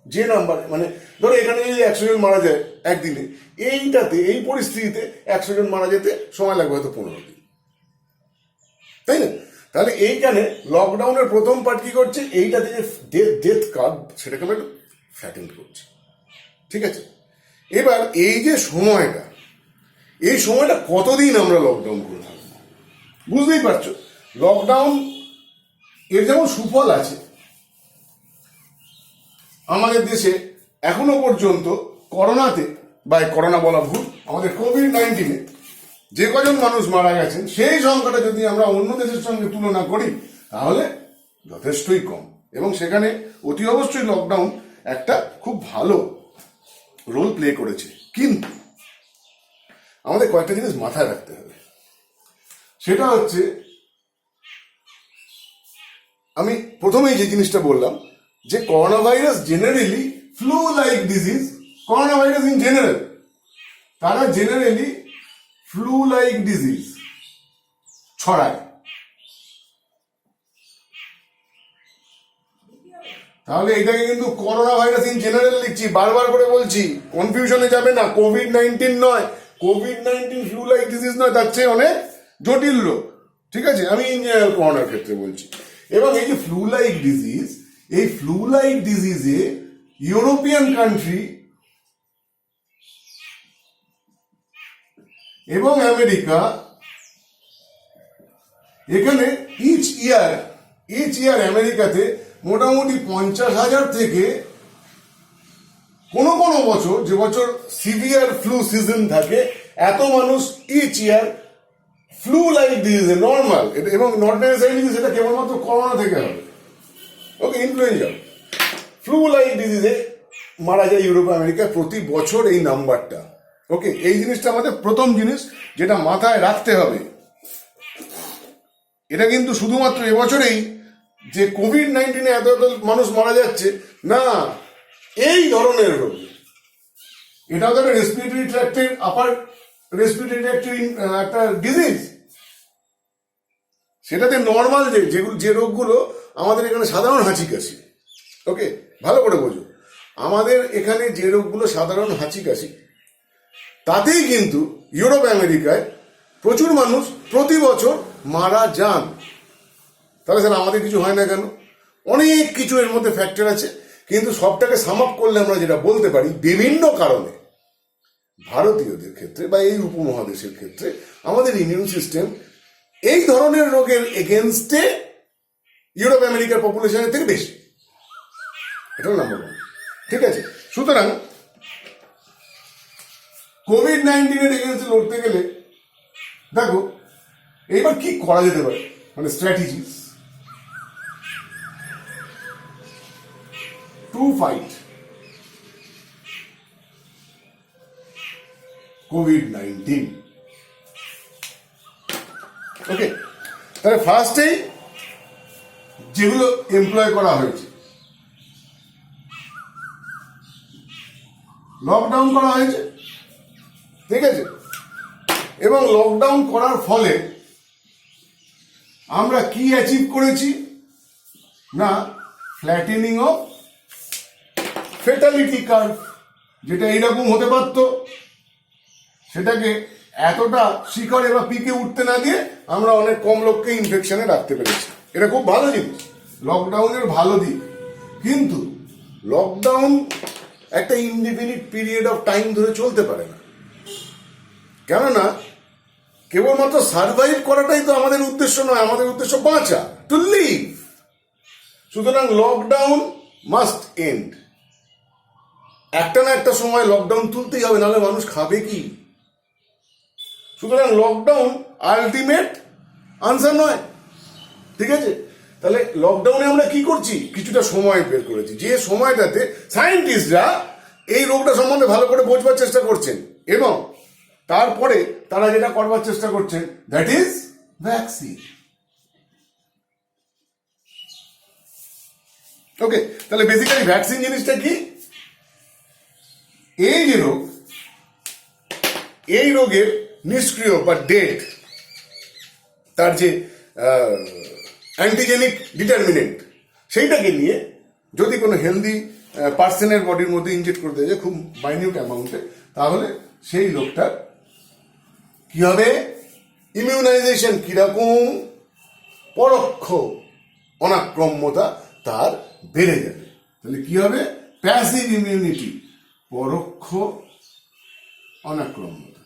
যে নাম্বারে, মানে ধরো এখানে যদি 100 জন মারা যায় একদিনে, এইটাতে, এই পরিস্থিতিতে 100 জন মারা যেতে সময় লাগবে হয়তো 15 দিন, তাই না। তাহলে এইখানে লকডাউনের প্রথম পার্ট কি করছে, এইটাতে যে ডেথ কার্ভ, সেটাকে আমরা একটু ফ্ল্যাটেন করছি। ঠিক আছে, এবার এই যে সময়টা, এই সময়টা কতদিন আমরা লকডাউন করে থাকবো, বুঝতেই পারছো। লকডাউন এর যেমন সুফল আছে, আমাদের দেশে এখনো পর্যন্ত করোনাতে, বা করোনা বলা ভুল, আমাদের কোভিড-19 যে কজন মানুষ মারা গেছেন সেই সংখ্যাটা যদি আমরা অন্য দেশের সঙ্গে তুলনা করি তাহলে যথেষ্টই কম, এবং সেখানে অতি অবশ্যই লকডাউন একটা খুব ভালো রোল প্লে করেছে। কিন্তু আমাদের কয়েকটা জিনিস মাথায় রাখতে হবে। সেটা হচ্ছে, আমি প্রথমেই যে জিনিসটা বললাম যে corona virus generally flu like disease, corona virus in general, তারা জেনারেলি ফ্লু লাইক ডিজিজ ছড়ায়। তাহলে এটাকে কিন্তু করোনা ভাইরাস ইন জেনারেল লিখছি, বারবার করে বলছি, কনফিউশনে যাবে না। কোভিড-19 নয়, কোভিড-19 ফ্লু লাইক ডিজিজ নয়, তার চেয়ে অনেক জটিল রোগ। ঠিক আছে, আমি ইন জেনারেল করোনার ক্ষেত্রে বলছি। এবং এই যে ফ্লু লাইক ডিজিজ, এই ফ্লু লাইক ডিজিজে ইউরোপিয়ান কান্ট্রি এবং আমেরিকা, এখানে ইচ ইয়ার আমেরিকাতে মোটামুটি 50,000 থেকে কোনো কোনো বছর, যে বছর সিভিয়ার ফ্লু সিজন থাকে, এত মানুষ ইচ ইয়ার ফ্লু লাইক ডিজিজে নর্মাল, এবং নট নেসেসারিলি সেটা কেবলমাত্র করোনা থেকে হবে, ওকে, ইনফ্লুয়েঞ্জা, ফ্লু লাইক ডিজিজে মারা যায় ইউরোপ আমেরিকা প্রতি বছর এই নাম্বারটা। ওকে, এই জিনিসটা আমাদের প্রথম জিনিস যেটা মাথায় রাখতে হবে। এটা কিন্তু শুধুমাত্র এবছরেই যে কোভিড-19 এত এত মানুষ মারা যাচ্ছে না, এই ধরনের রোগ, এটাও তো একটা রেসপিরেটরি ট্র্যাক্টের, আপার রেসপিরেটরি ট্র্যাক্টের একটা ডিজিজ। সেটাতে নর্মাল যে রোগগুলো আমাদের এখানে সাধারণ হাঁচি কাশি, ওকে, ভালো করে বোঝো, আমাদের এখানে যে রোগগুলো সাধারণ হাঁচি কাশি, তাতেই কিন্তু ইউরোপ আমেরিকায় প্রচুর মানুষ প্রতি বছর মারা যান। তাহলে স্যার আমাদের কিছু হয় না কেন? অনেক কিছু এর মধ্যে ফ্যাক্টর আছে, কিন্তু সবটাকে সাম আপ করলে আমরা যেটা বলতে পারি, বিভিন্ন কারণে ভারতীয়দের ক্ষেত্রে বা এই উপমহাদেশের ক্ষেত্রে আমাদের ইমিউন সিস্টেম এই ধরনের রোগের এগেনস্টে ইউরোপ আমেরিকার পপুলেশনের থেকে বেশি। এটা নাম্বার ওয়ান। ঠিক আছে, সুতরাং কোভিড-19 এর এগেনস্টে লড়তে গেলে দেখো এইবার কি করা যেতে পারে, মানে স্ট্র্যাটেজিস টু ফাইট কোভিড-19। ওকে, তাহলে ফার্স্টেই যেগুলো এমপ্লয় করা হয়েছে, লকডাউন করা হয়েছে, ঠিক আছে, এবং লকডাউন করার ফলে আমরা কি অ্যাচিভ করেছি না, ফ্ল্যাটেনিং অফ ফেটালিটি কার্ভ, যেটা এইরকম হতে পারত, সেটাকে এতটা শিখরে বা পিকে উঠতে না দিয়ে আমরা অনেক কম লোককে ইনফেকশনে রাখতে পেরেছি। এটা খুব ভালো জিনিস, লকডাউনের ভালো দিক। কিন্তু লকডাউন একটা ইনডিফিনিট পিরিয়ড অফ টাইম ধরে চলতে পারে না, কেননা কেবলমাত্র সার্ভাইভ করাটাই তো আমাদের উদ্দেশ্য নয়, আমাদের উদ্দেশ্য বাঁচা, টু লিভ। সুতরাং লকডাউন মাস্ট এন্ড, একটা না একটা সময় লকডাউন তুলতেই হবে, নাহলে মানুষ খাবে কি? সুতরাং লকডাউন আলটিমেট আনসার নয়। ঠিক আছে, তাহলে লকডাউনে আমরা কি করছি, কিছুটা সময় বের করেছি, যে সময়টাতে সায়েন্টিস্টরা এই রোগটা সম্বন্ধে ভালো করে বোঝবার চেষ্টা করছেন, এবং তারপরে তারা যেটা করবার চেষ্টা করছেন, দ্যাট ইজ ভ্যাকসিন। ওকে, তাহলে বেসিক্যালি ভ্যাকসিন জিনিসটা কি? এই যে রোগ, এই রোগের নিষ্ক্রিয় বা ডেড, তার যে অ্যান্টিজেনিক ডিটারমিনেন্ট, সেইটাকে নিয়ে যদি কোনো হেলদি পার্সনের বডির মধ্যে ইনজেক্ট করতে যায় খুব মাইনিউট অ্যামাউন্টে, তাহলে সেই লোকটার কি হবে, ইমিউনাইজেশন, কিরকম পরোক্ষ অনাক্রম্যতা তার বেড়ে যাবে। তাহলে কি হবে, প্যাসিভ ইমিউনিটি, পরোক্ষ অনাক্রম্যতা,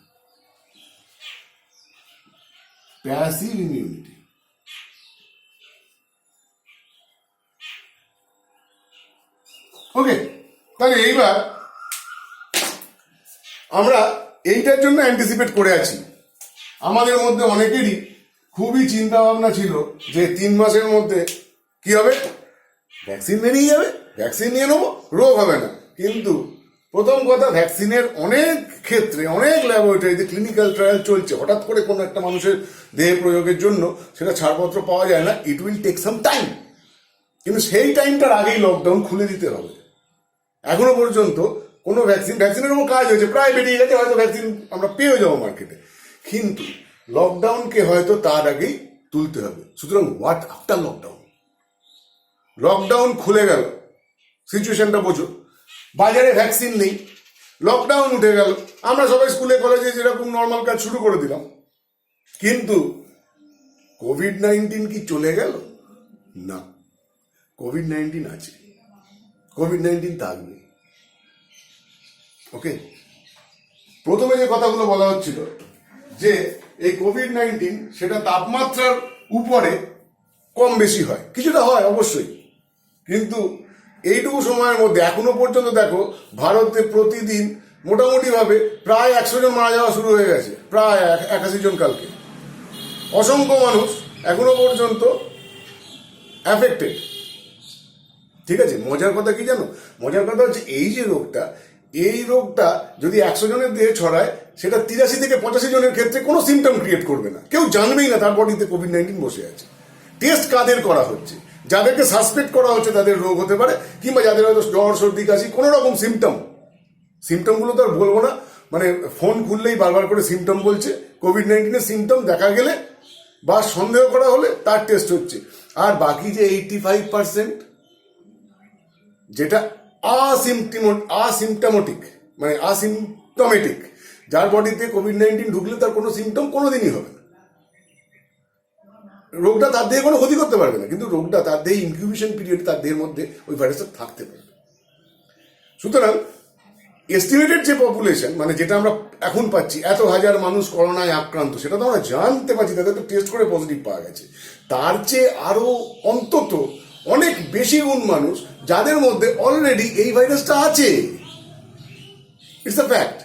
প্যাসিভ ইমিউনিটি। ওকে, তাহলে এইবার আমরা এইটার জন্য অ্যান্টিসিপেট করে আছি আমাদের মধ্যে অনেকেরই খুবই চিন্তা ভাবনা ছিল যে 3 মাসের মধ্যে কি হবে, ভ্যাকসিন বেরিয়ে যাবে, ভ্যাকসিন নিয়ে নেবো, রোগ হবে না। কিন্তু প্রথম কথা, ভ্যাকসিনের অনেক ক্ষেত্রে অনেক ল্যাবরেটরিতে ক্লিনিক্যাল ট্রায়াল চলছে। হঠাৎ করে কোনো একটা মানুষের দেহে প্রয়োগের জন্য সেটা ছাড়পত্র পাওয়া যায় না, it will take some time. কিন্তু সেই টাইমটার আগেই লকডাউন খুলে দিতে হবে। এখনো পর্যন্ত কোনো ভ্যাকসিনের উপর কাজ হয়েছে, প্রায় বেরিয়ে গেছে, হয়তো ভ্যাকসিন আমরা পেয়ে যাবো মার্কেটে, কিন্তু লকডাউনকে হয়তো তার আগেই তুলতে হবে। সুতরাং হোয়াট আফটার লকডাউন? লকডাউন খুলে গেল, সিচুয়েশনটা বোঝো, বাজারে ভ্যাকসিন নেই, লকডাউন উঠে গেল, আমরা সবাই স্কুলে কলেজে যেরকম নর্মাল কাজ শুরু করে দিলাম। কিন্তু কোভিড-19 কি চলে গেল? না, কোভিড-19 আছে, কোভিড-19 থাকবে। ওকে, প্রথমে যে কথাগুলো বলা হচ্ছিল যে এই কোভিড-19 সেটা তাপমাত্রার উপরে কম বেশি হয়, কিছুটা হয় অবশ্যই, কিন্তু এইটুকু সময়ের মধ্যে এখনো পর্যন্ত দেখো ভারতে প্রতিদিন মোটামুটি ভাবে প্রায় 100 জন মারা যাওয়া শুরু হয়ে গেছে, প্রায় 81 জন কালকে। অসংখ্য মানুষ এখনো পর্যন্ত অ্যাফেক্টেড। ঠিক আছে, মজার কথা কি জানো? মজার কথা হচ্ছে এই রোগটা যদি 100 জনের দেহে ছড়ায়, সেটা 83 থেকে 85 জনের ক্ষেত্রে কোনো সিমটম ক্রিয়েট করবে না, কেউ জানবেই না তার বডিতে কোভিড-19 বসে আছে। টেস্ট কাদের করা হচ্ছে? যাদেরকে সাসপেক্ট করা হচ্ছে তাদের রোগ হতে পারে, কিংবা যাদের হয়তো জ্বর, সর্দি, কাশি, কোনো রকম সিমটমগুলো তো আর বলবো না, মানে ফোন খুললেই বারবার করে সিমটম বলছে। কোভিড-19 সিমটম দেখা গেলে বা সন্দেহ করা হলে তার টেস্ট হচ্ছে। আর বাকি যে 85% যেটা আসিমটমেটিক, মানে আসিমটমেটিক, যার বডিতে কোভিড-19 ঢুকলে তার কোনো সিমটম কোনোদিনই হবে না, রোগটা তার দেহে কোনো ক্ষতি করতে পারবে না, কিন্তু রোগটা তার দেহে ইনকিউবেশন পিরিয়ড, তার দেহের মধ্যে ওই ভাইরাসটা থাকতে পারবে। সুতরাং এস্টিমেটেড যে পপুলেশন, মানে যেটা আমরা এখন পাচ্ছি, এত হাজার মানুষ করোনায় আক্রান্ত, সেটা তো আমরা জানতে পারছি, তাদের তো টেস্ট করে পজিটিভ পাওয়া গেছে। তার চেয়ে আরো অন্তত অনেক বেশি গুণ মানুষ যাদের মধ্যে অলরেডি এই ভাইরাসটা আছে। It's a fact.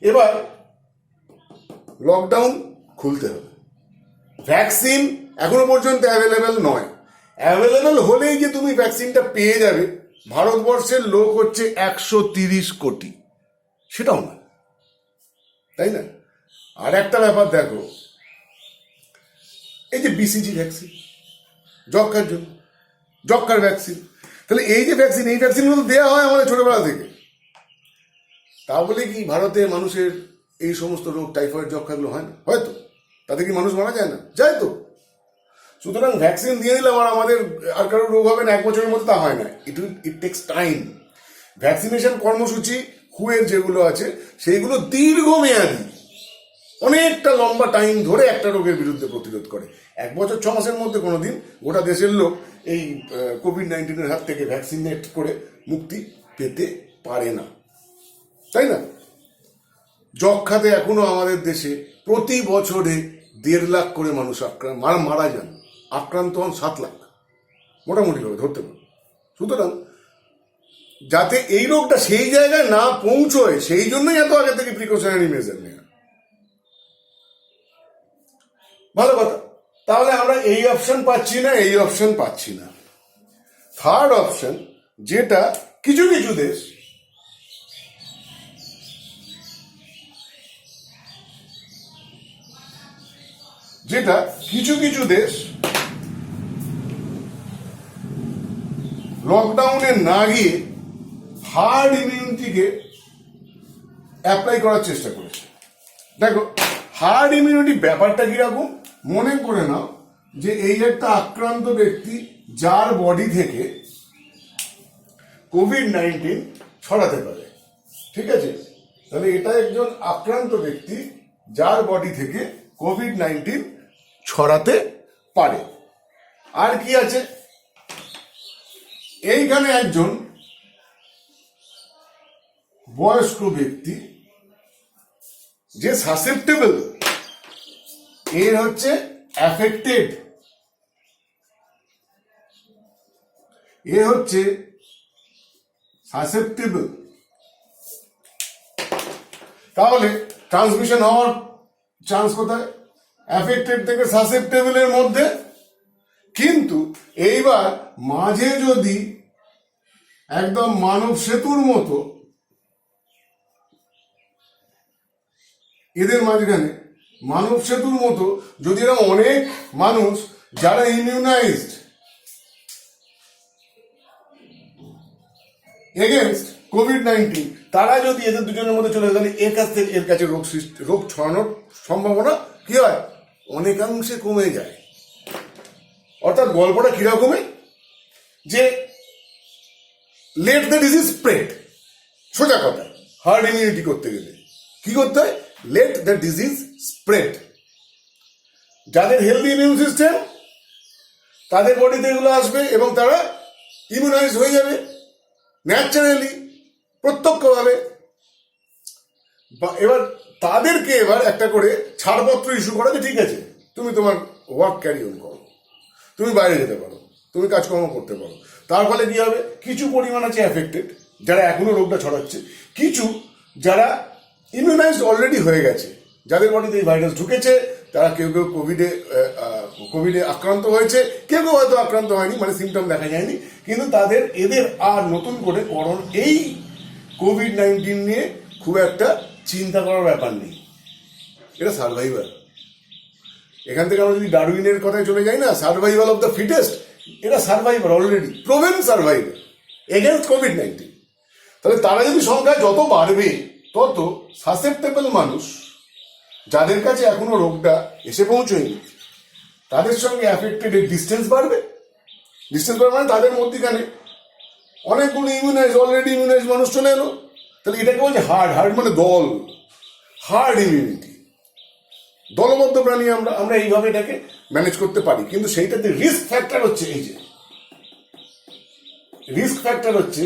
এবার লকডাউন খুলতে হবে, ভ্যাকসিন এখনো পর্যন্ত অ্যাভেলেবেল নয়। অ্যাভেলেবেল হলেই যে তুমি ভ্যাকসিনটা পেয়ে যাবে, ভারতবর্ষের লোক হচ্ছে 130 কোটি, সেটাও না, তাই না? আর একটা ব্যাপার দেখো, এই যে বিসিজি ভ্যাকসিন, যক্ষ্মার জন্য, যক্ষ্মার ভ্যাকসিন, তাহলে এই যে ভ্যাকসিন, এই ভ্যাকসিনগুলো তো দেওয়া হয় আমাদের ছোটবেলা থেকে। তা বলে কি ভারতে মানুষের এই সমস্ত রোগ, টাইফয়েড, যক্ষ্মাগুলো হয় না? হয়তো, তাতে কি মানুষ মারা যায় না? যায় তো। সুতরাং ভ্যাকসিন দিয়ে দিলাম আর আমাদের আর কারো রোগ হবে না 1 বছরের মধ্যে, তা হয় না। It takes time. ভ্যাকসিনেশন কর্মসূচি হুয়ের যেগুলো আছে, সেইগুলো দীর্ঘমেয়াদী, অনেকটা লম্বা টাইম ধরে একটা রোগের বিরুদ্ধে প্রতিরোধ করে। 1 বছর 6 মাসের মধ্যে কোনোদিন গোটা দেশের লোক এই কোভিড-19 হাত থেকে ভ্যাকসিনেট করে মুক্তি পেতে পারে না, তাই না? যক্ষ্মাতে এখনো আমাদের দেশে প্রতি বছরে 1.5 লাখ করে মানুষ মারা যান, আক্রান্ত হন 7 লাখ মোটামুটি ভাবে ধরতে পারো। সুতরাং যাতে এই রোগটা সেই জায়গায় না পৌঁছয়, সেই জন্যই এত আগে থেকে প্রিকশনারি মেজার নেওয়া। ভালো কথা। তাহলে আমরা এই অপশন পাচ্ছি না, এই অপশন পাচ্ছি না। থার্ড অপশন, যেটা কিছু কিছু দেশ লকডাউনে না গিয়ে হার্ড ইমিউনিটিকে অ্যাপ্লাই করার চেষ্টা করেছে। দেখো, হার্ড ইমিউনিটি ব্যাপারটা কিরকম মনে করে নাও, যে এই একটা আক্রান্ত ব্যক্তি যার বডি থেকে কোভিড-19 ছড়াতে পারে, ঠিক আছে? তাহলে এটা একজন আক্রান্ত ব্যক্তি যার বডি থেকে কোভিড-19 ছড়াতে পারে। আর কি আছে? এইখানে একজন বয়স্ক ব্যক্তি যে সাসেপ্টেবল, এর হচ্ছে অ্যাফেক্টেড, এ হচ্ছে সাসেপ্টেবল। তাহলে ট্রান্সমিশন হওয়ার চান্স কোথায়? অ্যাফেক্টেড থেকে সাসেপ্টেবলের মধ্যে। কিন্তু এইবার মাঝে যদি একদম মানব সেতুর মতো এদের মাঝখানে মানব সেতুর মতো যদি এরা অনেক মানুষ যারা ইমিউনাইজড এগেনস্ট কোভিড-19 তারা যদি এদের দুজনের মধ্যে চলে গেলে এর কাছ থেকে এর কাছে রোগ ছড়ানোর সম্ভাবনা কি হয়? অনেকাংশে কমে যায়। অর্থাৎ গল্পটা কিরকমে যে লেট দ্য ডিজিজ স্প্রেড, সোজা কথা হার্ড ইমিউনিটি করতে গেলে কি করতে হয়? Let the disease spread. যাদের হেলদি ইমিউন সিস্টেম তাদের বডিতে এগুলো আসবে এবং তারা ইমিউনাইজ হয়ে যাবে ন্যাচারালি, প্রত্যক্ষভাবে। এবার তাদেরকে এবার একটা করে ছাড়পত্র ইস্যু করা যে ঠিক আছে তুমি তোমার ওয়ার্ক ক্যারি অন করো, তুমি বাইরে যেতে পারো, তুমি কাজকর্ম করতে পারো। তার ফলে কি হবে? কিছু পরিমাণ আছে অ্যাফেক্টেড যারা এখনো রোগটা ছড়াচ্ছে, কিছু যারা ইমিউনাইজড অলরেডি হয়ে গেছে, যাদের বডিতে এই ভাইরাস ঢুকেছে, তারা কেউ কেউ কোভিডে আক্রান্ত হয়েছে, কেউ কেউ হয়তো আক্রান্ত হয়নি, মানে সিমটম দেখা যায়নি, কিন্তু এদের আর নতুন করে এই কোভিড-19 নিয়ে খুব একটা চিন্তা করার ব্যাপার নেই। এটা সার্ভাইভাল। এখান থেকে আমরা যদি ডারউইনের কথায় চলে যাই না, সার্ভাইভাল অফ দ্য ফিটেস্ট, এটা survival already, proven survival against COVID-19. তাহলে তারা যদি সংখ্যা যত বাড়বে তত সাসেপ্টেবল মানুষ যাদের কাছে এখনো রোগটা এসে পৌঁছয়নি তাদের সঙ্গে অ্যাফেক্টেড ডিস্টেন্স বাড়বে। ডিস্টেন্স বাড়বে মানে তাদের মধ্যখানে অনেকগুলো অলরেডি ইমিউনাইজ মানুষ চলে এলো। তাহলে এটাকে বলছে হার্ড মানে দল, হার্ড ইমিউনিটি, দলবদ্ধ প্রাণী। আমরা এইভাবে এটাকে ম্যানেজ করতে পারি। কিন্তু সেইটাতে রিস্ক ফ্যাক্টর হচ্ছে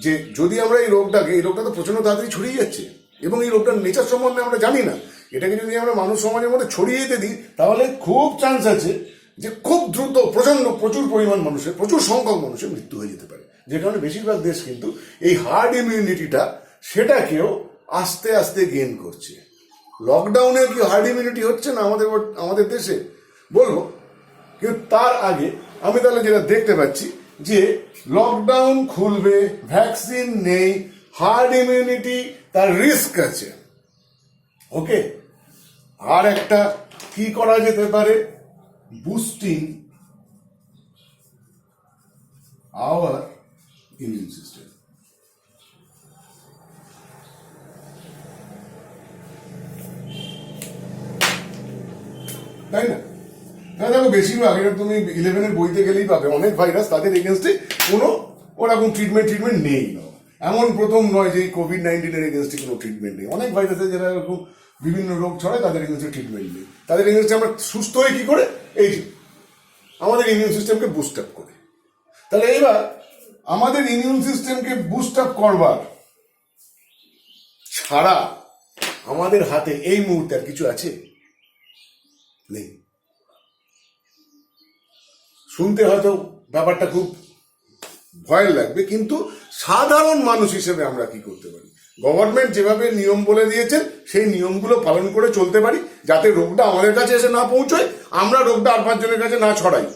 যে যদি আমরা এই রোগটা তো প্রচন্ড তাড়াতাড়ি ছড়িয়ে যাচ্ছে এবং এই রোগটার নেচার সম্বন্ধে আমরা জানি না। এটাকে যদি আমরা মানুষ সমাজের মধ্যে ছড়িয়ে দিতে দিই তাহলে খুব চান্স আছে যে খুব দ্রুত প্রচুর পরিমাণ মানুষের, প্রচুর সংখ্যক মানুষের মৃত্যু হয়ে যেতে পারে। যে কারণে বেশিরভাগ দেশ কিন্তু এই হার্ড ইমিউনিটিটা সেটাকেও আস্তে আস্তে গেইন করছে। লকডাউনে কি হার্ড ইমিউনিটি হচ্ছে না আমাদের দেশে বলবো, কিন্তু তার আগে আমি তাহলে যেটা দেখতে পাচ্ছি যে লকডাউন খুলবে, ভ্যাকসিন নেই, হার্ড ইমিউনিটি তার রিস্ক আছে। ওকে, আর একটা কি করা যেতে পারে? Boosting our immune system. তাই না? দেখো বেশিরভাগ, এটা তুমি 11-এর বইতে গেলেই পাবে, অনেক ভাইরাস তাদের এগেনস্টে কোনো ওরকম ট্রিটমেন্ট নেই। এমন প্রথম নয় যে কোভিড-19-এর এগেনস্টে কোনো ট্রিটমেন্ট নেই। অনেক ভাইরাসে যারা এরকম বিভিন্ন রোগ ছড়ায় তাদের এগেনস্টে ট্রিটমেন্ট নেই। তাদের এগেনস্টে আমরা সুস্থ হয়ে কি করে? এই যে আমাদের ইমিউন সিস্টেমকে বুস্ট আপ করে। তাহলে এবার আমাদের ইমিউন সিস্টেমকে বুস্ট আপ করবার ছাড়া আমাদের হাতে এই মুহূর্তে আর কিছু আছে? নেই। শুনতে হয়তো ব্যাপারটা খুব ভয় লাগবে, কিন্তু সাধারণ মানুষ হিসেবে আমরা কি করতে পারি? গভর্নমেন্ট যেভাবে নিয়ম বলে দিয়েছেন সেই নিয়মগুলো পালন করে চলতে পারি, যাতে রোগটা আমাদের কাছে এসে না পৌঁছয়, আমরা রোগটা আর 5 জনের কাছে না ছড়াই।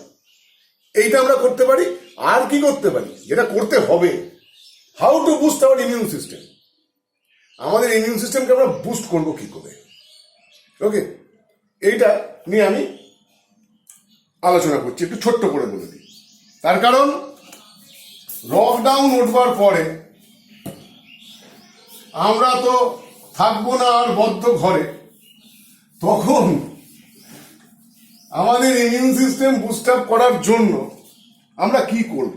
এইটা আমরা করতে পারি। আর কি করতে পারি? যেটা করতে হবে, how to boost our immune system. আমাদের ইমিউন সিস্টেমকে আমরা বুস্ট করবো কি করে? ওকে, এইটা নিয়ে আমি আলোচনা করছি, একটু ছোট্ট করে বলে দিই। তার কারণ লকডাউন উঠবার পরে আমরা তো থাকবো না আর বদ্ধ ঘরে, তখন আমাদের ইমিউন সিস্টেম বুস্ট আপ করার জন্য আমরা কি করব?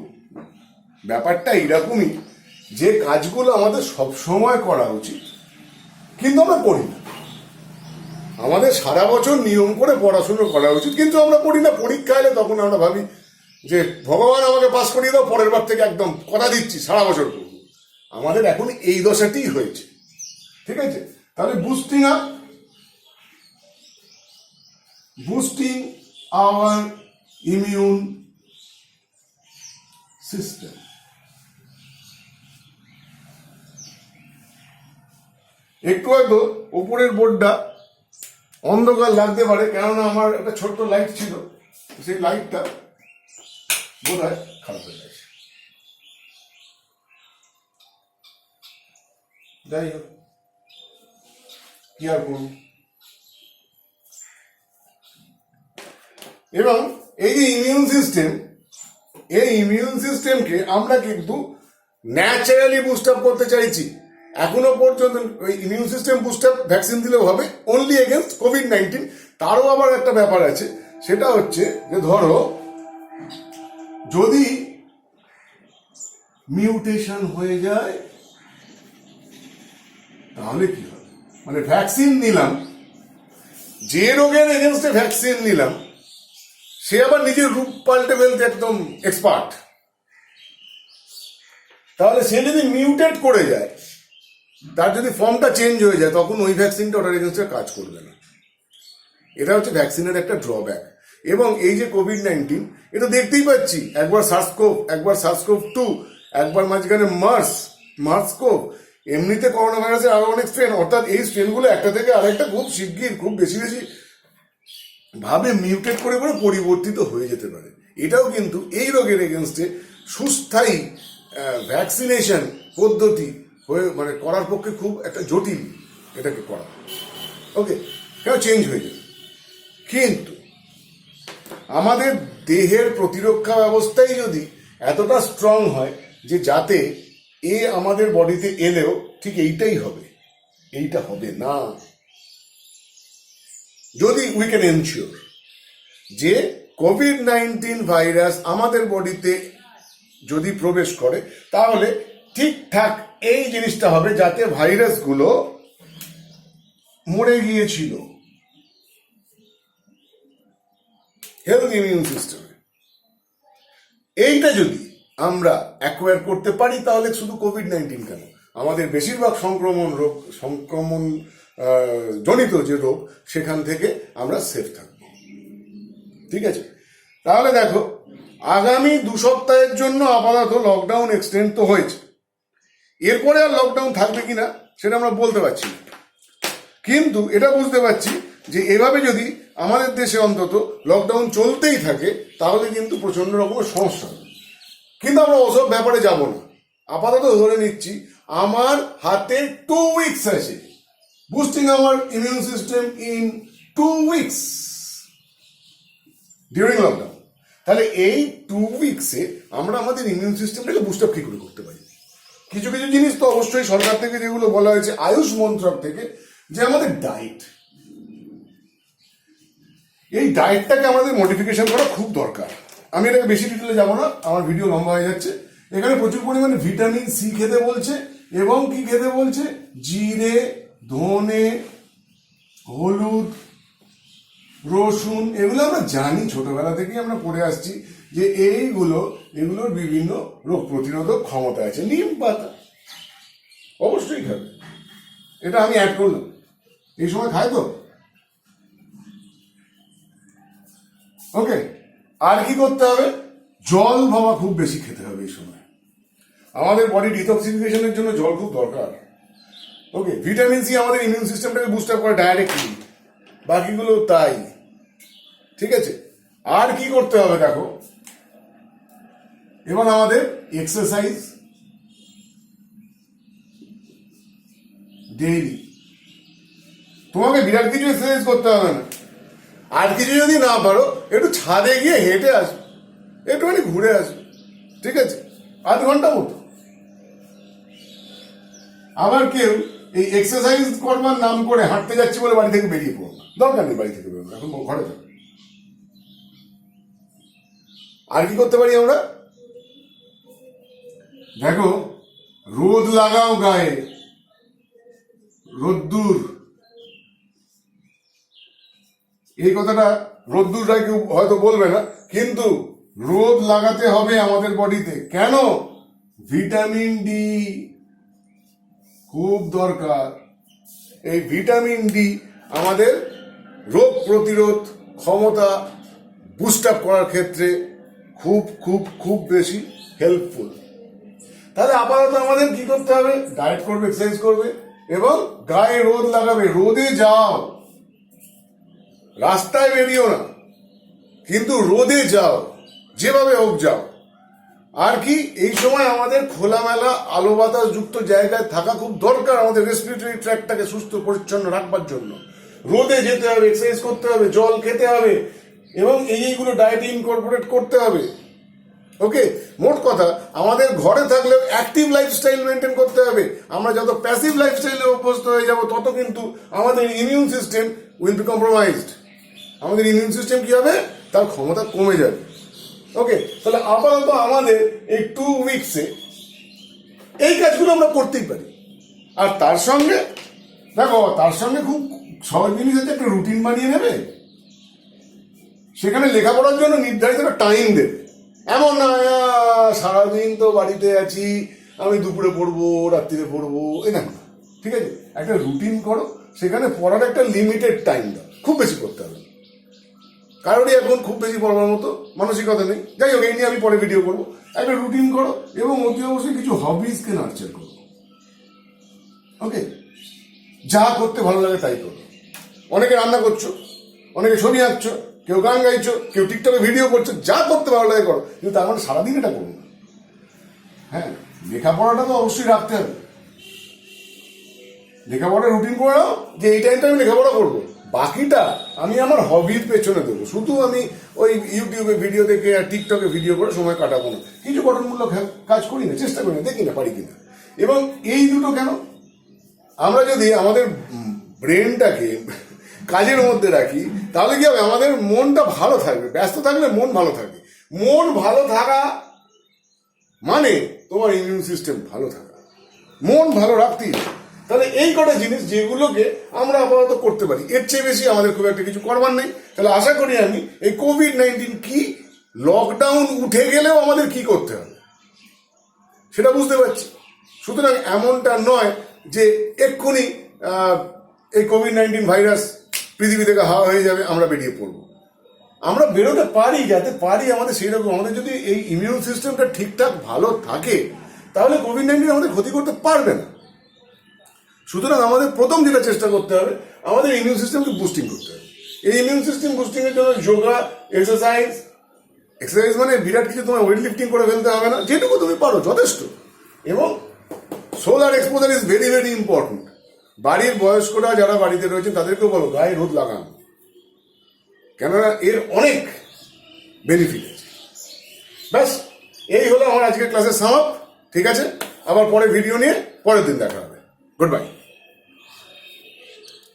ব্যাপারটা এরকমই যে কাজগুলো আমাদের সবসময় করা উচিত কিন্তু আমরা করি না। আমাদের সারা বছর নিয়ম করে পড়াশুনো করা উচিত কিন্তু আমরা পড়ি না। পরীক্ষা এলে তখন আমরা ভাবি যে ভগবান আমাকে পাস করিয়ে দাও, পরের বার থেকে একদম কথা দিচ্ছি সারা বছর করব। আমাদের এখন এই দশাটিই হয়েছে। ঠিক আছে, তাহলে বুস্টিং আওয়ার ইমিউন সিস্টেম। একটু হয়তো উপরের বোর্ডটা অন্ধকার লাগতে পারে, কেননা আমার একটা ছোট্ট লাইট ছিল, সেই লাইটটা বোধ হয় খারাপ হয়ে গেছে। যাই হোক, কি আর করব। এবং এই যে ইমিউন সিস্টেম, এই ইমিউন সিস্টেমকে আমরা কিন্তু ন্যাচারালি বুস্ট আপ করতে চাইছি। এখনো পর্যন্ত ওই immune system boost up vaccine দিলেও হবে, অনলি এগেনস্ট কোভিড-19। তারও আবার একটা ব্যাপার আছে, সেটা হচ্ছে যে ধরো যদি মিউটেশন হয়ে যায় তাহলে কি হবে? মানে ভ্যাকসিন নিলাম, যে রোগের এগেনস্টে ভ্যাকসিন নিলাম সে আবার নিজের রূপ পাল্টে ফেলতে একদম এক্সপার্ট। তাহলে সে যদি মিউটেট করে যায়, তার যদি ফর্মটা চেঞ্জ হয়ে যায়, তখন ওই ভ্যাকসিনটা ওটার এগেনস্টে কাজ করবে না। এটা হচ্ছে ভ্যাকসিনের একটা ড্রব্যাক। এবং এই যে কোভিড-19, এটা দেখতেই পাচ্ছি, একবার সার্সকোভ, একবার সার্সকোভ-2, একবার মাঝখানে মার্সকোভ, এমনিতে করোনা ভাইরাসের আরো অনেক স্ট্রেন, অর্থাৎ এই স্ট্রেনগুলো একটা থেকে আরেকটা খুব শিগগির, খুব বেশি বেশি ভাবে মিউটেট করে করে পরিবর্তিত হয়ে যেতে পারে। এটাও কিন্তু এই রোগের এগেনস্টে সুস্থায়ী ভ্যাকসিনেশন পদ্ধতি হয়ে মানে করার পক্ষে খুব একটা জটিল এটাকে করা। ওকে, কেন চেঞ্জ হয়ে যাবে। কিন্তু আমাদের দেহের প্রতিরক্ষা ব্যবস্থাই যদি এতটা স্ট্রং হয় যে যাতে এ আমাদের বডিতে এলেও ঠিক এইটাই হবে, এইটা হবে না, যদি উই ক্যান এনশিওর যে কোভিড-19 ভাইরাস আমাদের বডিতে যদি প্রবেশ করে তাহলে ঠিকঠাক এই জিনিসটা হবে যাতে ভাইরাসগুলো মরে গিয়েছিল হেলথ ইমিউন সিস্টেমে। এইটা যদি আমরা অ্যাকোয়ার করতে পারি তাহলে শুধু কোভিড-19 কেন, আমাদের বেশিরভাগ সংক্রমণ জনিত যে রোগ সেখান থেকে আমরা সেফ থাকব। ঠিক আছে, তাহলে দেখো আগামী 2 সপ্তাহের জন্য আপাতত লকডাউন এক্সটেন্ড তো হয়েছে, এরপরে আর লকডাউন থাকবে কিনা সেটা আমরা বলতে পারছি না। কিন্তু এটা বুঝতে পারছি যে এভাবে যদি আমাদের দেশে অন্তত লকডাউন চলতেই থাকে তাহলে কিন্তু প্রচন্ড রকমের সমস্যা হবে। কিন্তু আমরা ওসব ব্যাপারে যাব না, আপাতত ধরে নিচ্ছি আমার হাতে 2 উইকস আছে, বুস্টিং আমার immune system in 2 weeks during lockdown. তাহলে এই 2 উইকসে আমরা আমাদের ইমিউন সিস্টেমটাকে বুস্ট আপ কি করে করতে পারি? কিছু কিছু জিনিস তো অবশ্যই সরকার থেকে যেগুলো বলা হয়েছে আয়ুষ মন্ত্রক থেকে, যে আমাদের ডায়েট, এই ডায়েটটাকে আমাদের মডিফিকেশন করা খুব দরকার। আমি এটাকে বেশি ডিটেলে যাবো না, আমার ভিডিও লম্বা হয়ে যাচ্ছে। এখানে প্রচুর পরিমাণে ভিটামিন সি খেতে বলছে, এবং কি খেতে বলছে, জিরে, ধনে, হলুদ, রসুন, এগুলো আমরা জানি, ছোটবেলা থেকেই আমরা পড়ে আসছি যে এগুলোর বিভিন্ন রোগ প্রতিরোধক ক্ষমতা আছে। নিম পাতা অবশ্যই খাবে, এটা আমি অ্যাড করলাম, এই সময় খায় তো। ওকে, আর কি করতে হবে, জল বাবা খুব বেশি খেতে হবে এই সময়, আমাদের বডি ডিটক্সিফিকেশনের জন্য জল খুব দরকার। ওকে, ভিটামিন সি আমাদের ইমিউন সিস্টেমটাকে বুস্ট আপ করে ডাইরেক্টলি, বাকিগুলো তাই। ঠিক আছে, আর কি করতে হবে দেখো, এবার আমাদের এক্সারসাইজ ডেইলি, তোমাকে বিরাট কিছু এক্সারসাইজ করতে হবে না, আর কিছু যদি না পারো একটু ছাদে গিয়ে হেঁটে আসো, একটুখানি ঘুরে আসো, ঠিক আছে, 8 ঘন্টা মতো। আবার কেউ এই এক্সারসাইজ করবার নাম করে হাঁটতে যাচ্ছি বলে বাড়ি থেকে বেরিয়ে পড়ো না, দরকার নেই বাড়ি থেকে বেরোনো, এখন ঘরে থাকো। আর কি করতে পারি আমরা, দেখো রোদ লাগাও গায়ে, রোদ্দুর, এই কথাটা রোদ্দুর রায় কেউ হয়তো বলবে না, কিন্তু রোদ লাগাতে হবে আমাদের বডিতে। কেন? ভিটামিন ডি খুব দরকার। এই ভিটামিন ডি আমাদের রোগ প্রতিরোধ ক্ষমতা বুস্ট আপ করার ক্ষেত্রে খুব খুব খুব বেশি হেল্পফুল। তাহলে আপাতত আমাদের কি করতে হবে, ডায়েট করবে, এক্সারসাইজ করবে এবং গায়ে রোদ লাগাবে, রোদে যাও, রাস্তায় বেরিও না, কিন্তু রোদে যাও, যেভাবে হোক যাও। আর কি এই সময় আমাদের খোলামেলা আলো বাতাস যুক্ত জায়গায় থাকা খুব দরকার, আমাদের রেসপিরেটরি ট্র্যাকটাকে সুস্থ পরিচ্ছন্ন রাখবার জন্য। রোদে যেতে হবে, এক্সারসাইজ করতে হবে, জল খেতে হবে, এবং এইগুলো ডায়েটে ইনকর্পোরেট করতে হবে। ওকে, মোট কথা আমাদের ঘরে থাকলেও অ্যাক্টিভ লাইফস্টাইল মেনটেন করতে হবে। আমরা যত প্যাসিভ লাইফস্টাইলে অভ্যস্ত হয়ে যাব, তত কিন্তু আমাদের immune system will be compromised. আমাদের ইমিউন সিস্টেম কি হবে, তার ক্ষমতা কমে যাবে। ওকে, তাহলে আপাতত আমাদের এই 2 উইকসে এই কাজগুলো আমরা করতেই পারি। আর তার সঙ্গে দেখো, তার সঙ্গে খুব সহজ জিনিস হচ্ছে একটা রুটিন বানিয়ে নেবে, সেখানে লেখাপড়ার জন্য নির্ধারিত একটা টাইম দেবে। এমন না সারাদিন তো বাড়িতে আছি, আমি দুপুরে পড়বো, রাত্রিরে পড়বো, এই না। ঠিক আছে, একটা রুটিন করো, সেখানে পড়ার একটা লিমিটেড টাইম দাও, খুব বেশি করতে হবে। কারোরই এখন খুব বেশি পড়ার মতো মানসিকতা নেই। যাই হোক, এই নিয়ে আমি পরে ভিডিও করবো। একটা রুটিন করো এবং অতি অবশ্যই কিছু হবিজকে নার্চার করো। ওকে, যা করতে ভালো লাগে তাই করো। অনেকে রান্না করছো, অনেকে ছবি আঁকছো, কেউ গান গাইছো, কেউ টিকটকে ভিডিও করছো, যা করতে ভালো লাগে করো, কিন্তু তার মানে সারাদিন এটা করো না। হ্যাঁ, লেখাপড়াটা তো অবশ্যই রাখতে হবে। লেখাপড়া রুটিন করে নাও যে এই টাইমটা আমি লেখাপড়া করবো, বাকিটা আমি আমার হবির পেছনে দেবো। শুধু আমি ওই ইউটিউবে ভিডিও দেখে আর টিকটকে ভিডিও করে সময় কাটাবো না, কিছু গঠনমূলক কাজ করি না, চেষ্টা করি না, দেখি না পারি কিনা। এবং এই দুটো কেন, আমরা যদি আমাদের ব্রেনটাকে কাজের মধ্যে রাখি, তাহলে কি হবে, আমাদের মনটা ভালো থাকবে। ব্যস্ত থাকলে মন ভালো থাকবে। মন ভালো থাকা মানে তোমার ইমিউন সিস্টেম ভালো থাকা। মন ভালো রাখতেই, তাহলে এই কটা জিনিস যেগুলোকে আমরা আপাতত করতে পারি, এর চেয়ে বেশি আমাদের খুব একটা কিছু করবার নেই। তাহলে আশা করি আমি এই কোভিড-19 কি, লকডাউন উঠে গেলেও আমাদের কি করতে হবে সেটা বুঝতে পারছি। সুতরাং এমনটা নয় যে এক্ষুনি এই কোভিড-19 ভাইরাস পৃথিবী থেকে হাওয়া হয়ে যাবে, আমরা বেরিয়ে পড়বো। আমরা বেরোতে পারি, যাতে পারি আমাদের সেই রকম, আমাদের যদি এই ইমিউন সিস্টেমটা ঠিকঠাক ভালো থাকে, তাহলে কোভিড-19 আমাদের ক্ষতি করতে পারবে না। সুতরাং আমাদের প্রথম যেটা চেষ্টা করতে হবে, আমাদের ইমিউন সিস্টেমকে বুস্টিং করতে হবে। এই ইমিউন সিস্টেম বুস্টিং এর জন্য যোগা, এক্সারসাইজ মানে বিরাট কিছু তোমার ওয়েট লিফটিং করে ফেলতে হবে না, যেটুকু তুমি পারো যথেষ্ট। এবং solar exposure is very very important. বাড়ির বয়স্করা যারা বাড়িতে রয়েছে তাদেরকেও বলো গায়ে রোদ লাগান, কেননা এর অনেক বেনিফিট আছে। ব্যাস, এই হলো আমার আজকের ক্লাসের সাম আপ। ঠিক আছে, আবার পরে ভিডিও নিয়ে পরের দিন দেখা হবে। Good bye.